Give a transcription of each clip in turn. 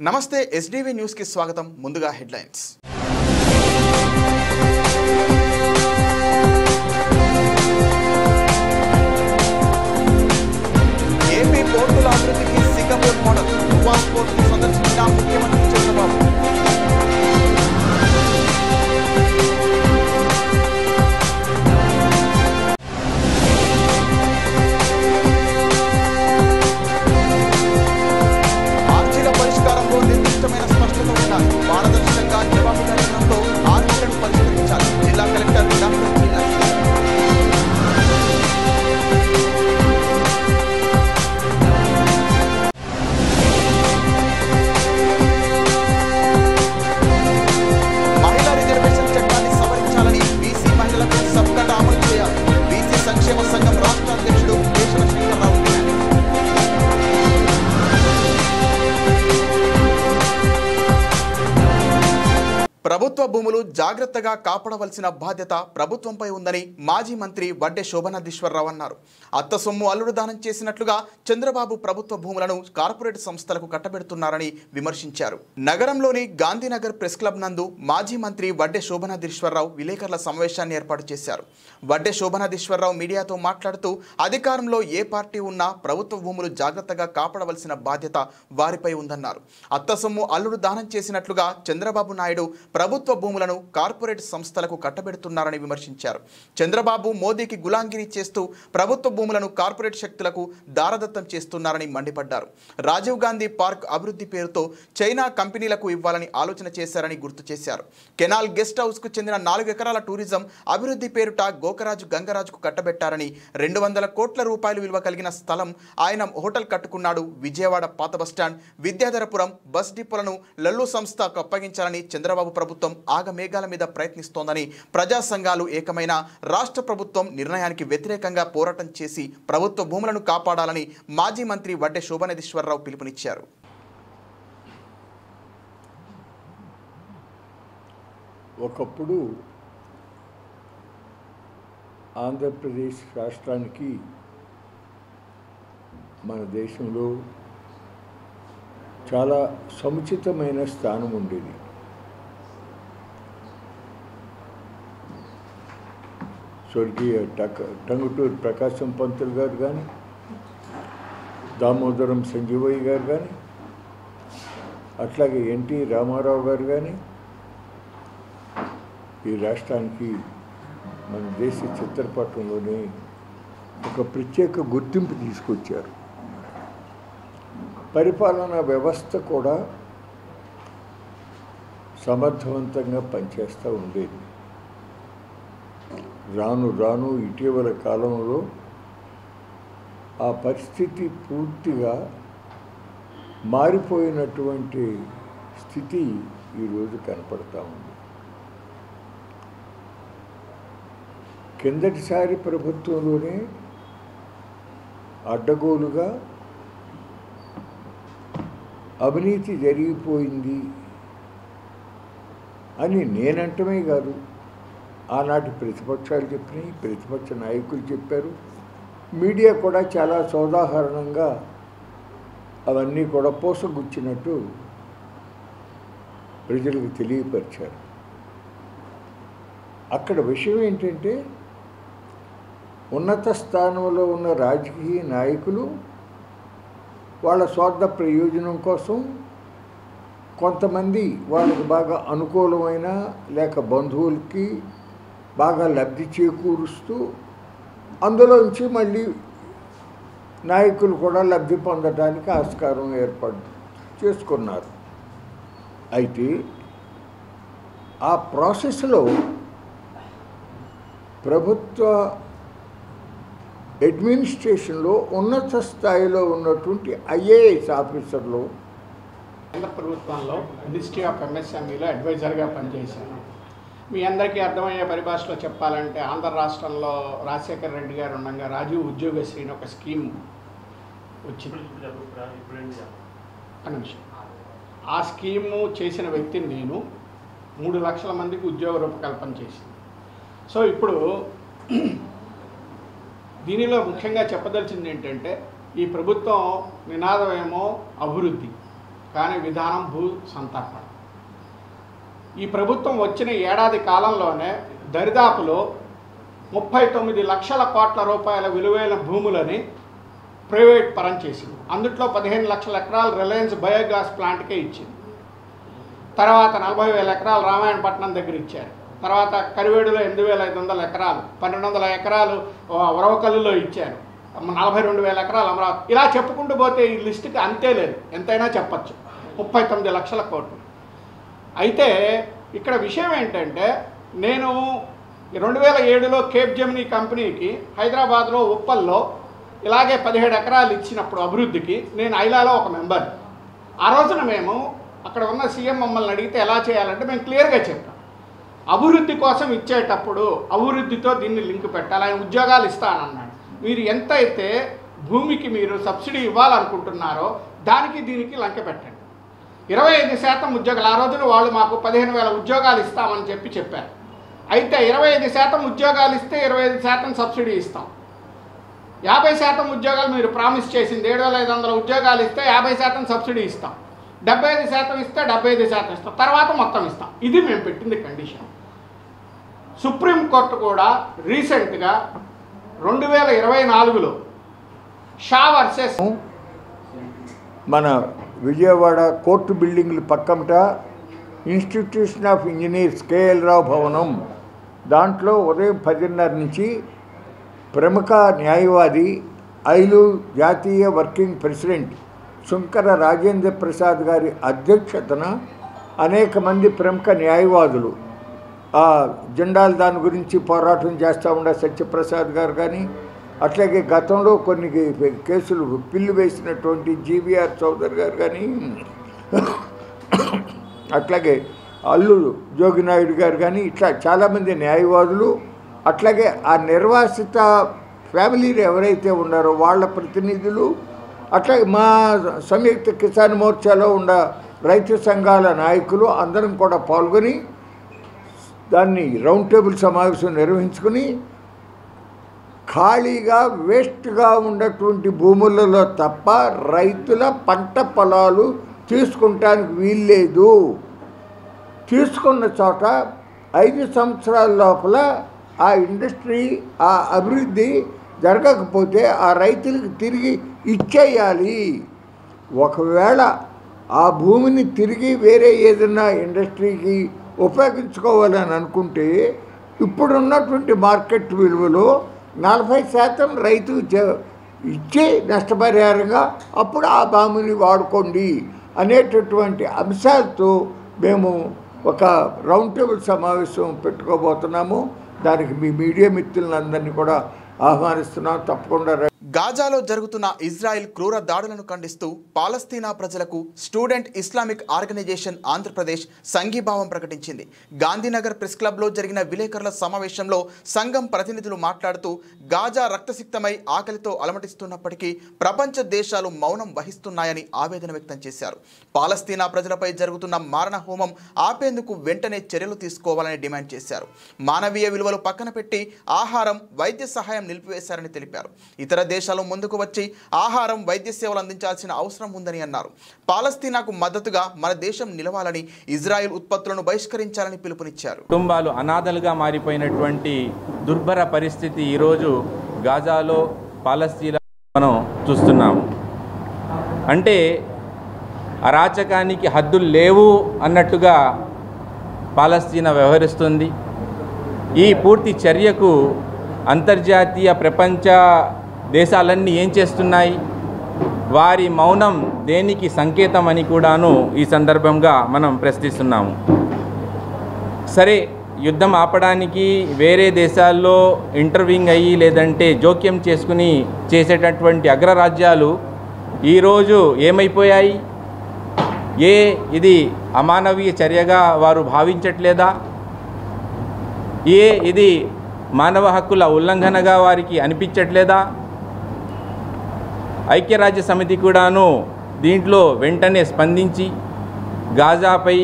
నమస్తే SDV news కి స్వాగతం. ముందుగా హెడ్లైన్స్. ఏపీ పోర్టుల అభివృద్ధికి సింగపూర్ మోడల్. దుబాయ్ పోర్టును సందర్శించిన ముఖ్యమంత్రి చంద్రబాబు. నిర్దిష్టమైన స్పష్టత ఉండాలి. పారదర్శకంగా జవాబుదారీతనంతో ఆర్మీలను పరిష్కరించాలి. జిల్లా కలెక్టర్ డాక్టర్ మహిళా రిజర్వేషన్ చట్టాన్ని సవరించాలని బీసీ మహిళలకు సబ్కట్ అమలు చేయాలి. బీసీ సంక్షేమ సంఘం రాష్ట్ర అధ్యక్షుడు కేశవ శంకర్రావు. ప్రభుత్వ భూములు జాగ్రత్తగా కాపాడవలసిన బాధ్యత ప్రభుత్వంపై ఉందని మాజీ మంత్రి వడ్డే శోభనాధీశ్వరరావు అన్నారు. అత్త సొమ్ము అల్లుడు దానం చేసినట్లుగా చంద్రబాబు ప్రభుత్వ భూములను కార్పొరేట్ సంస్థలకు కట్టబెడుతున్నారని విమర్శించారు. నగరంలోని గాంధీనగర్ ప్రెస్ క్లబ్ నందు మాజీ మంత్రి వడ్డే శోభనాధీశ్వరరావు విలేకరుల సమావేశాన్ని ఏర్పాటు చేశారు. వడ్డే శోభనాధీశ్వరరావు మీడియాతో మాట్లాడుతూ అధికారంలో ఏ పార్టీ ఉన్నా ప్రభుత్వ భూములు జాగ్రత్తగా కాపాడవలసిన బాధ్యత వారిపై ఉందన్నారు. అత్త సొమ్ము అల్లుడు దానం చేసినట్లుగా చంద్రబాబు నాయుడు ప్రభుత్వ భూములను కార్పొరేట్ సంస్థలకు కట్టబెడుతున్నారని విమర్శించారు. చంద్రబాబు మోదీకి గులాంగిరి చేస్తూ ప్రభుత్వ భూములను కార్పొరేట్ శక్తులకు దారదత్తం చేస్తున్నారని మండిపడ్డారు. రాజీవ్ గాంధీ పార్క్ అభివృద్ధి పేరుతో చైనా కంపెనీలకు ఇవ్వాలని ఆలోచన చేశారని గుర్తు చేశారు. కెనాల్ గెస్ట్ హౌస్ కు చెందిన 4 ఎకరాల టూరిజం అభివృద్ధి పేరుట గోకరాజు గంగరాజుకు కట్టబెట్టారని 200 కోట్ల రూపాయలు విలువ కలిగిన స్థలం ఆయన హోటల్ కట్టుకున్నాడు. విజయవాడ పాత బస్టాండ్, విద్యాధరపురం బస్ డిపోలను లల్లు సంస్థకు అప్పగించాలని చంద్రబాబు ప్రభుత్వం ఆగమేఘాల మీద ప్రయత్నిస్తోందని, ప్రజా సంఘాలు ఏకమైన రాష్ట్ర ప్రభుత్వం నిర్ణయానికి వ్యతిరేకంగా పోరాటం చేసి ప్రభుత్వ భూములను కాపాడాలని మాజీ మంత్రి వడ్డే శోభనాధీశ్వరరావు పిలుపునిచ్చారు. ఒకప్పుడు ఆంధ్రప్రదేశ్ రాష్ట్రానికి మన దేశంలో చాలా సముచితమైన స్థానం ఉండేది. స్వర్గీయ టంగుటూరి ప్రకాశం పంతులు గారు కానీ, దామోదరం సంజీవయ్య గారు కానీ, అట్లాగే ఎన్టీ రామారావు గారు కానీ ఈ రాష్ట్రానికి మన దేశ చిత్రపటంలోనే ఒక ప్రత్యేక గుర్తింపు తీసుకొచ్చారు. పరిపాలనా వ్యవస్థ కూడా సమర్థవంతంగా పనిచేస్తూ ఉండేది. రాను రాను ఇటీవల కాలంలో ఆ పరిస్థితి పూర్తిగా మారిపోయినటువంటి స్థితి ఈరోజు కనపడతా ఉంది. కిందటిసారి ప్రభుత్వంలోనే అడ్డగోలుగా అవినీతి జరిగిపోయింది అని నేనంటమే కాదు, ఆనాటి ప్రతిపక్షాలు చెప్పినాయి, ప్రతిపక్ష నాయకులు చెప్పారు, మీడియా కూడా చాలా సోదాహరణంగా అవన్నీ కూడా పోసగుచ్చినట్టు ప్రజలకు తెలియపరిచారు. అక్కడ విషయం ఏంటంటే, ఉన్నత స్థానంలో ఉన్న రాజకీయ నాయకులు వాళ్ళ స్వార్థ ప్రయోజనం కోసం కొంతమంది వాళ్ళకి బాగా అనుకూలమైన లేక బంధువులకి బాగా లబ్ధి చేకూరుస్తూ అందులోంచి మళ్ళీ నాయకులు కూడా లబ్ధి పొందడానికి ఆస్కారం ఏర్పాటు చేసుకున్నారు. అయితే ఆ ప్రాసెస్లో ప్రభుత్వ అడ్మినిస్ట్రేషన్లో ఉన్నత స్థాయిలో ఉన్నటువంటి ఐఏఎస్ ఆఫీసర్లు కేంద్ర ప్రభుత్వంలో మినిస్ట్రీ ఆఫ్ ఎంఎస్ఎంఈలో అడ్వైజర్గా పనిచేశాను. మీ అందరికీ అర్థమయ్యే పరిభాషలో చెప్పాలంటే, ఆంధ్ర రాష్ట్రంలో రాజశేఖర రెడ్డి గారు ఉండగా రాజీవ్ ఉద్యోగశ్రీని ఒక స్కీమ్ వచ్చింది. నిమిషం. ఆ స్కీము చేసిన వ్యక్తిని నేను 3 లక్షల మందికి ఉద్యోగ రూపకల్పన చేసింది. సో ఇప్పుడు దీనిలో ముఖ్యంగా చెప్పదలిచింది ఏంటంటే, ఈ ప్రభుత్వం నినాదం ఏమో అభివృద్ధి, కానీ విధానం భూ సంతర్పణ. ఈ ప్రభుత్వం వచ్చిన ఏడాది కాలంలోనే దరిదాపులో 39 లక్షల కోట్ల రూపాయల విలువైన భూములని ప్రైవేట్ పరం చేసింది. అందుట్లో 15 లక్షల ఎకరాలు రిలయన్స్ బయోగ్యాస్ ప్లాంట్కే ఇచ్చింది. తర్వాత 40,000 ఎకరాలు రామాయణపట్నం దగ్గర ఇచ్చారు. తర్వాత కరివేడులో 8,500 ఎకరాలు, 1,200 ఎకరాలు ఉరవకల్లులో ఇచ్చారు, 42,000 ఎకరాలు అమరావతి. ఇలా చెప్పుకుంటూ పోతే ఈ లిస్టుకి అంతే లేదు, ఎంతైనా చెప్పచ్చు. 39 లక్షల కోట్లు. అయితే ఇక్కడ విషయం ఏంటంటే, నేను 2007లో కేప్ జెమినీ కంపెనీకి హైదరాబాద్లో ఉప్పల్లో ఇలాగే 17 ఎకరాలు ఇచ్చినప్పుడు అభివృద్ధికి నేను ఐలాలో ఒక మెంబర్. ఆ రోజున మేము అక్కడ ఉన్న సీఎం మమ్మల్ని అడిగితే ఎలా చేయాలంటే మేము క్లియర్గా చెప్పాం, అభివృద్ధి కోసం ఇచ్చేటప్పుడు అభివృద్ధితో దీన్ని లింక్ పెట్టాలి, ఆయన ఉద్యోగాలు ఇస్తానన్నాడు. మీరు ఎంత అయితే భూమికి మీరు సబ్సిడీ ఇవ్వాలనుకుంటున్నారో దానికి దీనికి లంక పెట్టండి. 25% ఉద్యోగాలు, ఆ రోజున వాళ్ళు మాకు 15,000 ఉద్యోగాలు ఇస్తామని చెప్పారు. అయితే 25% ఉద్యోగాలు ఇస్తే 25% సబ్సిడీ ఇస్తాం. 50% ఉద్యోగాలు మీరు ప్రామిస్ చేసింది 7,500 ఉద్యోగాలు ఇస్తే 50% సబ్సిడీ ఇస్తాం, 75% ఇస్తే 75% ఇస్తాం, తర్వాత మొత్తం ఇస్తాం. ఇది మేము పెట్టింది కండిషన్. సుప్రీంకోర్టు కూడా రీసెంట్గా 2024లో షా వర్సెస్ మన విజయవాడ కోర్టు బిల్డింగ్లు పక్కమట ఇన్స్టిట్యూషన్ ఆఫ్ ఇంజనీర్స్ కేఎల్ రావు భవనం, దాంట్లో ఉదయం 10:30 నుంచి ప్రముఖ న్యాయవాది ఐలు జాతీయ వర్కింగ్ ప్రెసిడెంట్ శుంకర రాజేంద్ర ప్రసాద్ గారి అధ్యక్షతన అనేక మంది ప్రముఖ న్యాయవాదులు, ఆ జెండాల దాని గురించి పోరాటం చేస్తూ ఉండే సత్యప్రసాద్ గారు కానీ, అట్లాగే గతంలో కొన్ని కేసులు పిల్లు వేసినటువంటి జీవీఆర్ చౌదరి గారు కానీ, అట్లాగే అల్లు జోగినాయుడు గారు కానీ, ఇట్లా చాలామంది న్యాయవాదులు, అట్లాగే ఆ నిర్వాసిత ఫ్యామిలీలు ఎవరైతే ఉన్నారో వాళ్ళ ప్రతినిధులు, అట్లాగే మా సంయుక్త కిసాన్ మోర్చాలో ఉన్న రైతు సంఘాల నాయకులు అందరం కూడా పాల్గొని దాన్ని రౌండ్ టేబుల్ సమావేశం నిర్వహించుకుని ఖాళీగా వేస్ట్గా ఉన్నటువంటి భూములలో తప్ప రైతుల పంట పొలాలు తీసుకుంటానికి వీల్లేదు, తీసుకున్న చోట 5 సంవత్సరాల లోపల ఆ ఇండస్ట్రీ ఆ అభివృద్ధి జరగకపోతే ఆ రైతులకు తిరిగి ఇచ్చేయాలి. ఒకవేళ ఆ భూమిని తిరిగి వేరే ఏదైనా ఇండస్ట్రీకి ఉపయోగించుకోవాలని అనుకుంటే ఇప్పుడున్నటువంటి మార్కెట్ విలువలో 40% రైతుకు ఇచ్చి నష్టపరిహారంగా అప్పుడు ఆ భూమిని వాడుకోండి అనేటటువంటి అంశాలతో మేము ఒక రౌండ్ టేబుల్ సమావేశం పెట్టుకోబోతున్నాము. దానికి మీ మీడియా మిత్రులందరినీ కూడా ఆహ్వానిస్తున్నాం. తప్పకుండా గాజాలో జరుగుతున్న ఇజ్రాయెల్ క్రూర దాడులను ఖండిస్తూ పాలస్తీనా ప్రజలకు స్టూడెంట్ ఇస్లామిక్ ఆర్గనైజేషన్ ఆంధ్రప్రదేశ్ సంఘీభావం ప్రకటించింది. గాంధీనగర్ ప్రెస్ క్లబ్లో జరిగిన విలేకరుల సమావేశంలో సంఘం ప్రతినిధులు మాట్లాడుతూ గాజా రక్తసిక్తమై ఆకలితో అలమటిస్తున్నప్పటికీ ప్రపంచ దేశాలు మౌనం వహిస్తున్నాయని ఆవేదన వ్యక్తం చేశారు. పాలస్తీనా ప్రజలపై జరుగుతున్న మారణ హోమం ఆపేందుకు వెంటనే చర్యలు తీసుకోవాలని డిమాండ్ చేశారు. మానవీయ విలువలు పక్కన పెట్టి ఆహారం, వైద్య సహాయం నిలిపివేశారని తెలిపారు. ఇతర దేశాలు ముందుకు వచ్చి ఆహారం, వైద్య సేవలు అందించాల్సిన అవసరం ఉందని అన్నారు. పాలస్తీనాకు మద్దతుగా మన దేశం నిలవాలని, ఇజ్రాయెల్ ఉత్పత్తులను బహిష్కరించాలని పిలుపునిచ్చారు. కుటుంబాలు అనాథలుగా మారిపోయినటువంటి దుర్భర పరిస్థితి ఈరోజు గాజాలో పాలస్తీనా మనం చూస్తున్నాము. అంటే అరాచకానికి హద్దులు లేవు అన్నట్టుగా పాలస్తీనా వ్యవహరిస్తుంది. ఈ పూర్తి చర్యకు అంతర్జాతీయ ప్రపంచ దేశాలన్నీ ఏం చేస్తున్నాయి, వారి మౌనం దేనికి సంకేతం అని కూడాను ఈ సందర్భంగా మనం ప్రశ్నిస్తున్నాము. సరే, యుద్ధం ఆపడానికి వేరే దేశాల్లో ఇంటర్వ్యూయింగ్ అయ్యి లేదంటే జోక్యం చేసుకుని చేసేటటువంటి అగ్రరాజ్యాలు ఈరోజు ఏమైపోయాయి? ఇది అమానవీయ చర్యగా వారు భావించట్లేదా? ఇది మానవ హక్కుల ఉల్లంఘనగా వారికి అనిపించట్లేదా? ఐక్యరాజ్య సమితి కూడాను దీంట్లో వెంటనే స్పందించి గాజాపై,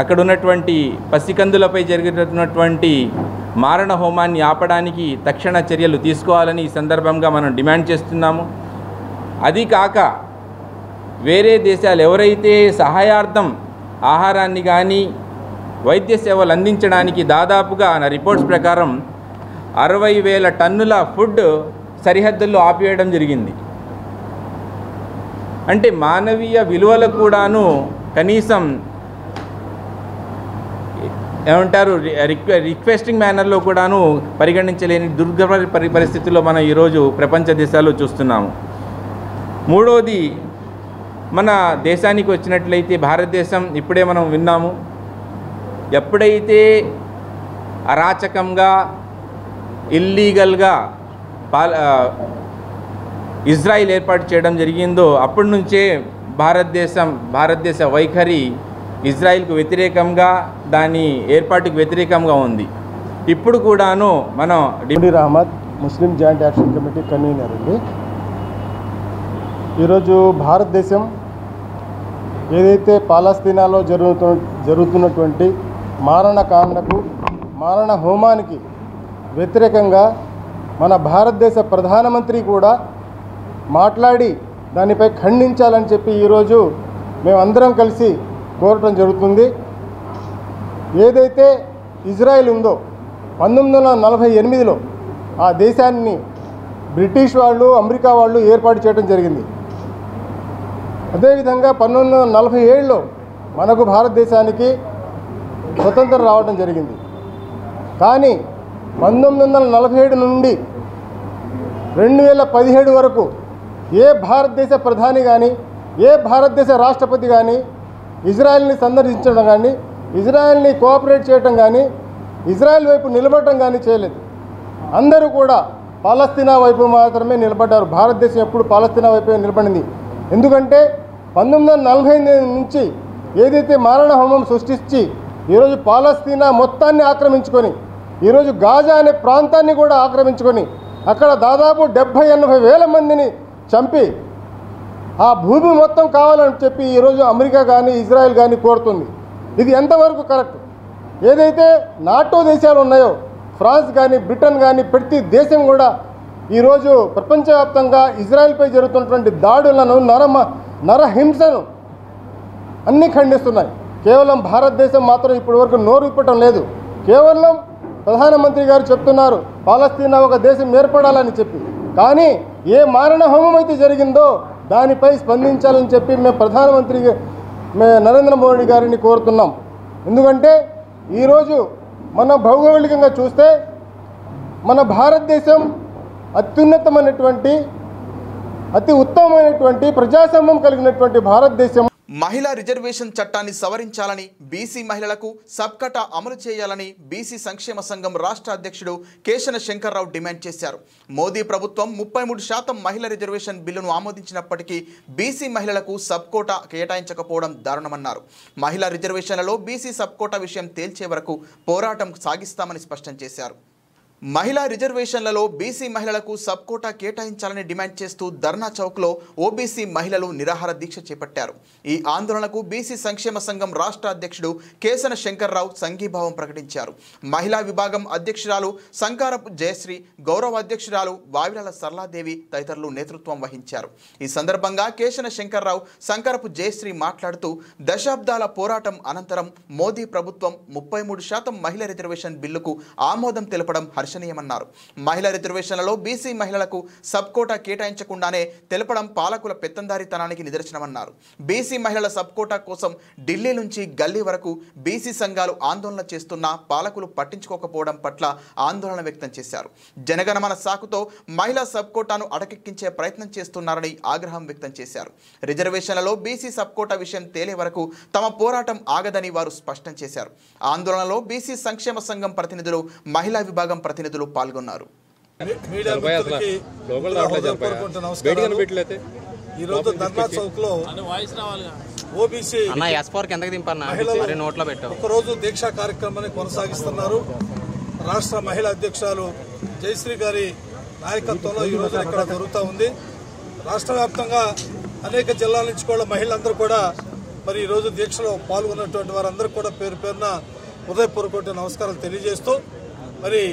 అక్కడ ఉన్నటువంటి పసికందులపై జరుగుతున్నటువంటి మారణ హోమాన్ని ఆపడానికి తక్షణ చర్యలు తీసుకోవాలని ఈ సందర్భంగా మనం డిమాండ్ చేస్తున్నాము. అది కాక వేరే దేశాలు ఎవరైతే సహాయార్థం ఆహారాన్ని కానీ వైద్య సేవలు అందించడానికి దాదాపుగా నా రిపోర్ట్స్ ప్రకారం 60,000 టన్నుల ఫుడ్ సరిహద్దుల్లో ఆపివేయడం జరిగింది. అంటే మానవీయ విలువలకు కూడాను కనీసం ఏమంటారు రిక్వెస్టింగ్ మేనర్లో కూడాను పరిగణించలేని దుర్భర పరిస్థితుల్లో మనం ఈరోజు ప్రపంచ దేశాల్లో చూస్తున్నాము. మూడోది, మన దేశానికి వచ్చినట్లయితే భారతదేశం ఇప్పుడే మనం విన్నాము, ఎప్పుడైతే అరాచకంగా ఇల్లీగల్గా ఇజ్రాయిల్ ఏర్పాటు చేయడం జరిగిందో అప్పటి నుంచే భారతదేశ వైఖరి ఇజ్రాయిల్కు వ్యతిరేకంగా, దాని ఏర్పాటుకు వ్యతిరేకంగా ఉంది. ఇప్పుడు కూడాను మనం Munir Ahmed Muslim joint action committee convener అండి. ఈరోజు భారతదేశం ఏదైతే పాలస్తీనాలో జరుగుతున్నటువంటి మారణకాండకు, మారణ హోమానికి వ్యతిరేకంగా మన భారతదేశ ప్రధానమంత్రి కూడా మాట్లాడి దానిపై ఖండించాలని చెప్పి ఈరోజు మేమందరం కలిసి కోరటం జరుగుతుంది. ఏదైతే ఇజ్రాయెల్ ఉందో 1948లో ఆ దేశాన్ని బ్రిటిష్ వాళ్ళు, అమెరికా వాళ్ళు ఏర్పాటు చేయడం జరిగింది. అదేవిధంగా 1947లో మనకు భారతదేశానికి స్వతంత్రం రావడం జరిగింది. కానీ 1947 నుండి 2017 వరకు ఏ భారతదేశ ప్రధాని కానీ, ఏ భారతదేశ రాష్ట్రపతి కానీ ఇజ్రాయెల్ని సందర్శించడం కానీ, ఇజ్రాయెల్ని కోఆపరేట్ చేయడం కానీ, ఇజ్రాయెల్ వైపు నిలబడటం కానీ చేయలేదు. అందరూ కూడా పాలస్తీనా వైపు మాత్రమే నిలబడ్డారు. భారతదేశం ఎప్పుడు పాలస్తీనా వైపే నిలబడింది. ఎందుకంటే 1948 నుంచి ఏదైతే మారణ హోమం సృష్టించి ఈరోజు పాలస్తీనా మొత్తాన్ని ఆక్రమించుకొని, ఈరోజు గాజా అనే ప్రాంతాన్ని కూడా ఆక్రమించుకొని అక్కడ దాదాపు 70-80 వేల మందిని చంపి ఆ భూమి మొత్తం కావాలని చెప్పి ఈరోజు అమెరికా కానీ, ఇజ్రాయెల్ కానీ కోరుతుంది. ఇది ఎంతవరకు కరెక్ట్? ఏదైతే నాటో దేశాలు ఉన్నాయో, ఫ్రాన్స్ కానీ, బ్రిటన్ కానీ, ప్రతి దేశం కూడా ఈరోజు ప్రపంచవ్యాప్తంగా ఇజ్రాయెల్పై జరుగుతున్నటువంటి దాడులను, నరహింసను అన్నీ ఖండిస్తున్నాయి. కేవలం భారతదేశం మాత్రం ఇప్పటివరకు నోరు ఇప్పటం లేదు. కేవలం ప్రధానమంత్రి గారు చెప్తున్నారు పాలస్తీనా ఒక దేశం ఏర్పడాలని చెప్పి, కానీ ఏ మారణ హోమం అయితే జరిగిందో దానిపై స్పందించాలని చెప్పి మేము ప్రధానమంత్రి నరేంద్ర మోడీ గారిని కోరుతున్నాం. ఎందుకంటే ఈరోజు మనం భౌగోళికంగా చూస్తే మన భారతదేశం అత్యున్నతమైనటువంటి, అతి ఉత్తమమైనటువంటి ప్రజాస్వామ్యం కలిగినటువంటి భారతదేశం. మహిళా రిజర్వేషన్ చట్టాన్ని సవరించాలని, బీసీ మహిళలకు సబ్కటా అమలు చేయాలని బీసీ సంక్షేమ సంఘం రాష్ట్ర అధ్యక్షుడు కేశన శంకర్రావు డిమాండ్ చేశారు. మోదీ ప్రభుత్వం 33% మహిళా రిజర్వేషన్ బిల్లును ఆమోదించినప్పటికీ బీసీ మహిళలకు సబ్కోటా కేటాయించకపోవడం దారుణమన్నారు. మహిళా రిజర్వేషన్లలో బీసీ సబ్కోటా విషయం తేల్చే వరకు పోరాటం సాగిస్తామని స్పష్టం చేశారు. మహిళా రిజర్వేషన్లలో బీసీ మహిళలకు సబ్కోటా కేటాయించాలని డిమాండ్ చేస్తూ ధర్నా చౌక్లో ఓబీసీ మహిళలు నిరాహార దీక్ష చేపట్టారు. ఈ ఆందోళనకు బీసీ సంక్షేమ సంఘం రాష్ట్ర అధ్యక్షుడు కేశన శంకర్రావు సంఘీభావం ప్రకటించారు. మహిళా విభాగం అధ్యక్షురాలు సంకారపు జయశ్రీ, గౌరవ అధ్యక్షురాలు వావిరాల సరళాదేవి తదితరులు నేతృత్వం వహించారు. ఈ సందర్భంగా కేశన శంకర్రావు, సంకారపు జయశ్రీ మాట్లాడుతూ దశాబ్దాల పోరాటం అనంతరం మోదీ ప్రభుత్వం 33% మహిళా రిజర్వేషన్ బిల్లుకు ఆమోదం తెలపడం హర్షణీయమన్నారు. మహిళా రిజర్వేషన్లలో బీసీ మహిళలకు సబ్కోటా కేటాయించకుండానే తెలపడం పాలకుల పెత్తందారితనానికి నిదర్శనమన్నారు. బీసీ మహిళల సబ్కోటా కోసం ఢిల్లీ నుంచి గల్లీ వరకు బీసీ సంఘాలు ఆందోళన చేస్తున్నా పాలకులు పట్టించుకోకపోవడం పట్ల ఆందోళన వ్యక్తం చేశారు. జనగణమన సాకుతో మహిళా సబ్కోటాను అటకెక్కించే ప్రయత్నం చేస్తున్నారని ఆగ్రహం వ్యక్తం చేశారు. రిజర్వేషన్లలో బీసీ సబ్కోటా విషయం తేలే వరకు తమ పోరాటం ఆగదని వారు స్పష్టం చేశారు. ఆందోళనలో బీసీ సంక్షేమ సంఘం ప్రతినిధులు, మహిళా విభాగం ప్రతినిధులు పాల్గొన్నారు. ఈరోజు ధర్నా చౌక్ లో ఓబీసీ ఒకరోజు దీక్షా కార్యక్రమాన్ని కొనసాగిస్తున్నారు. రాష్ట్ర మహిళా అధ్యక్షురాలు జయశ్రీ గారి నాయకత్వంలో ఈ రోజు ఇక్కడ జరుగుతూ ఉంది. రాష్ట్ర వ్యాప్తంగా అనేక జిల్లాల నుంచి కూడా మహిళలందరూ కూడా మరి ఈ రోజు దీక్షలో పాల్గొన్నటువంటి వారందరూ కూడా పేరు పేరున హృదయపూర్వక నమస్కారాలు తెలియజేస్తూ, మరి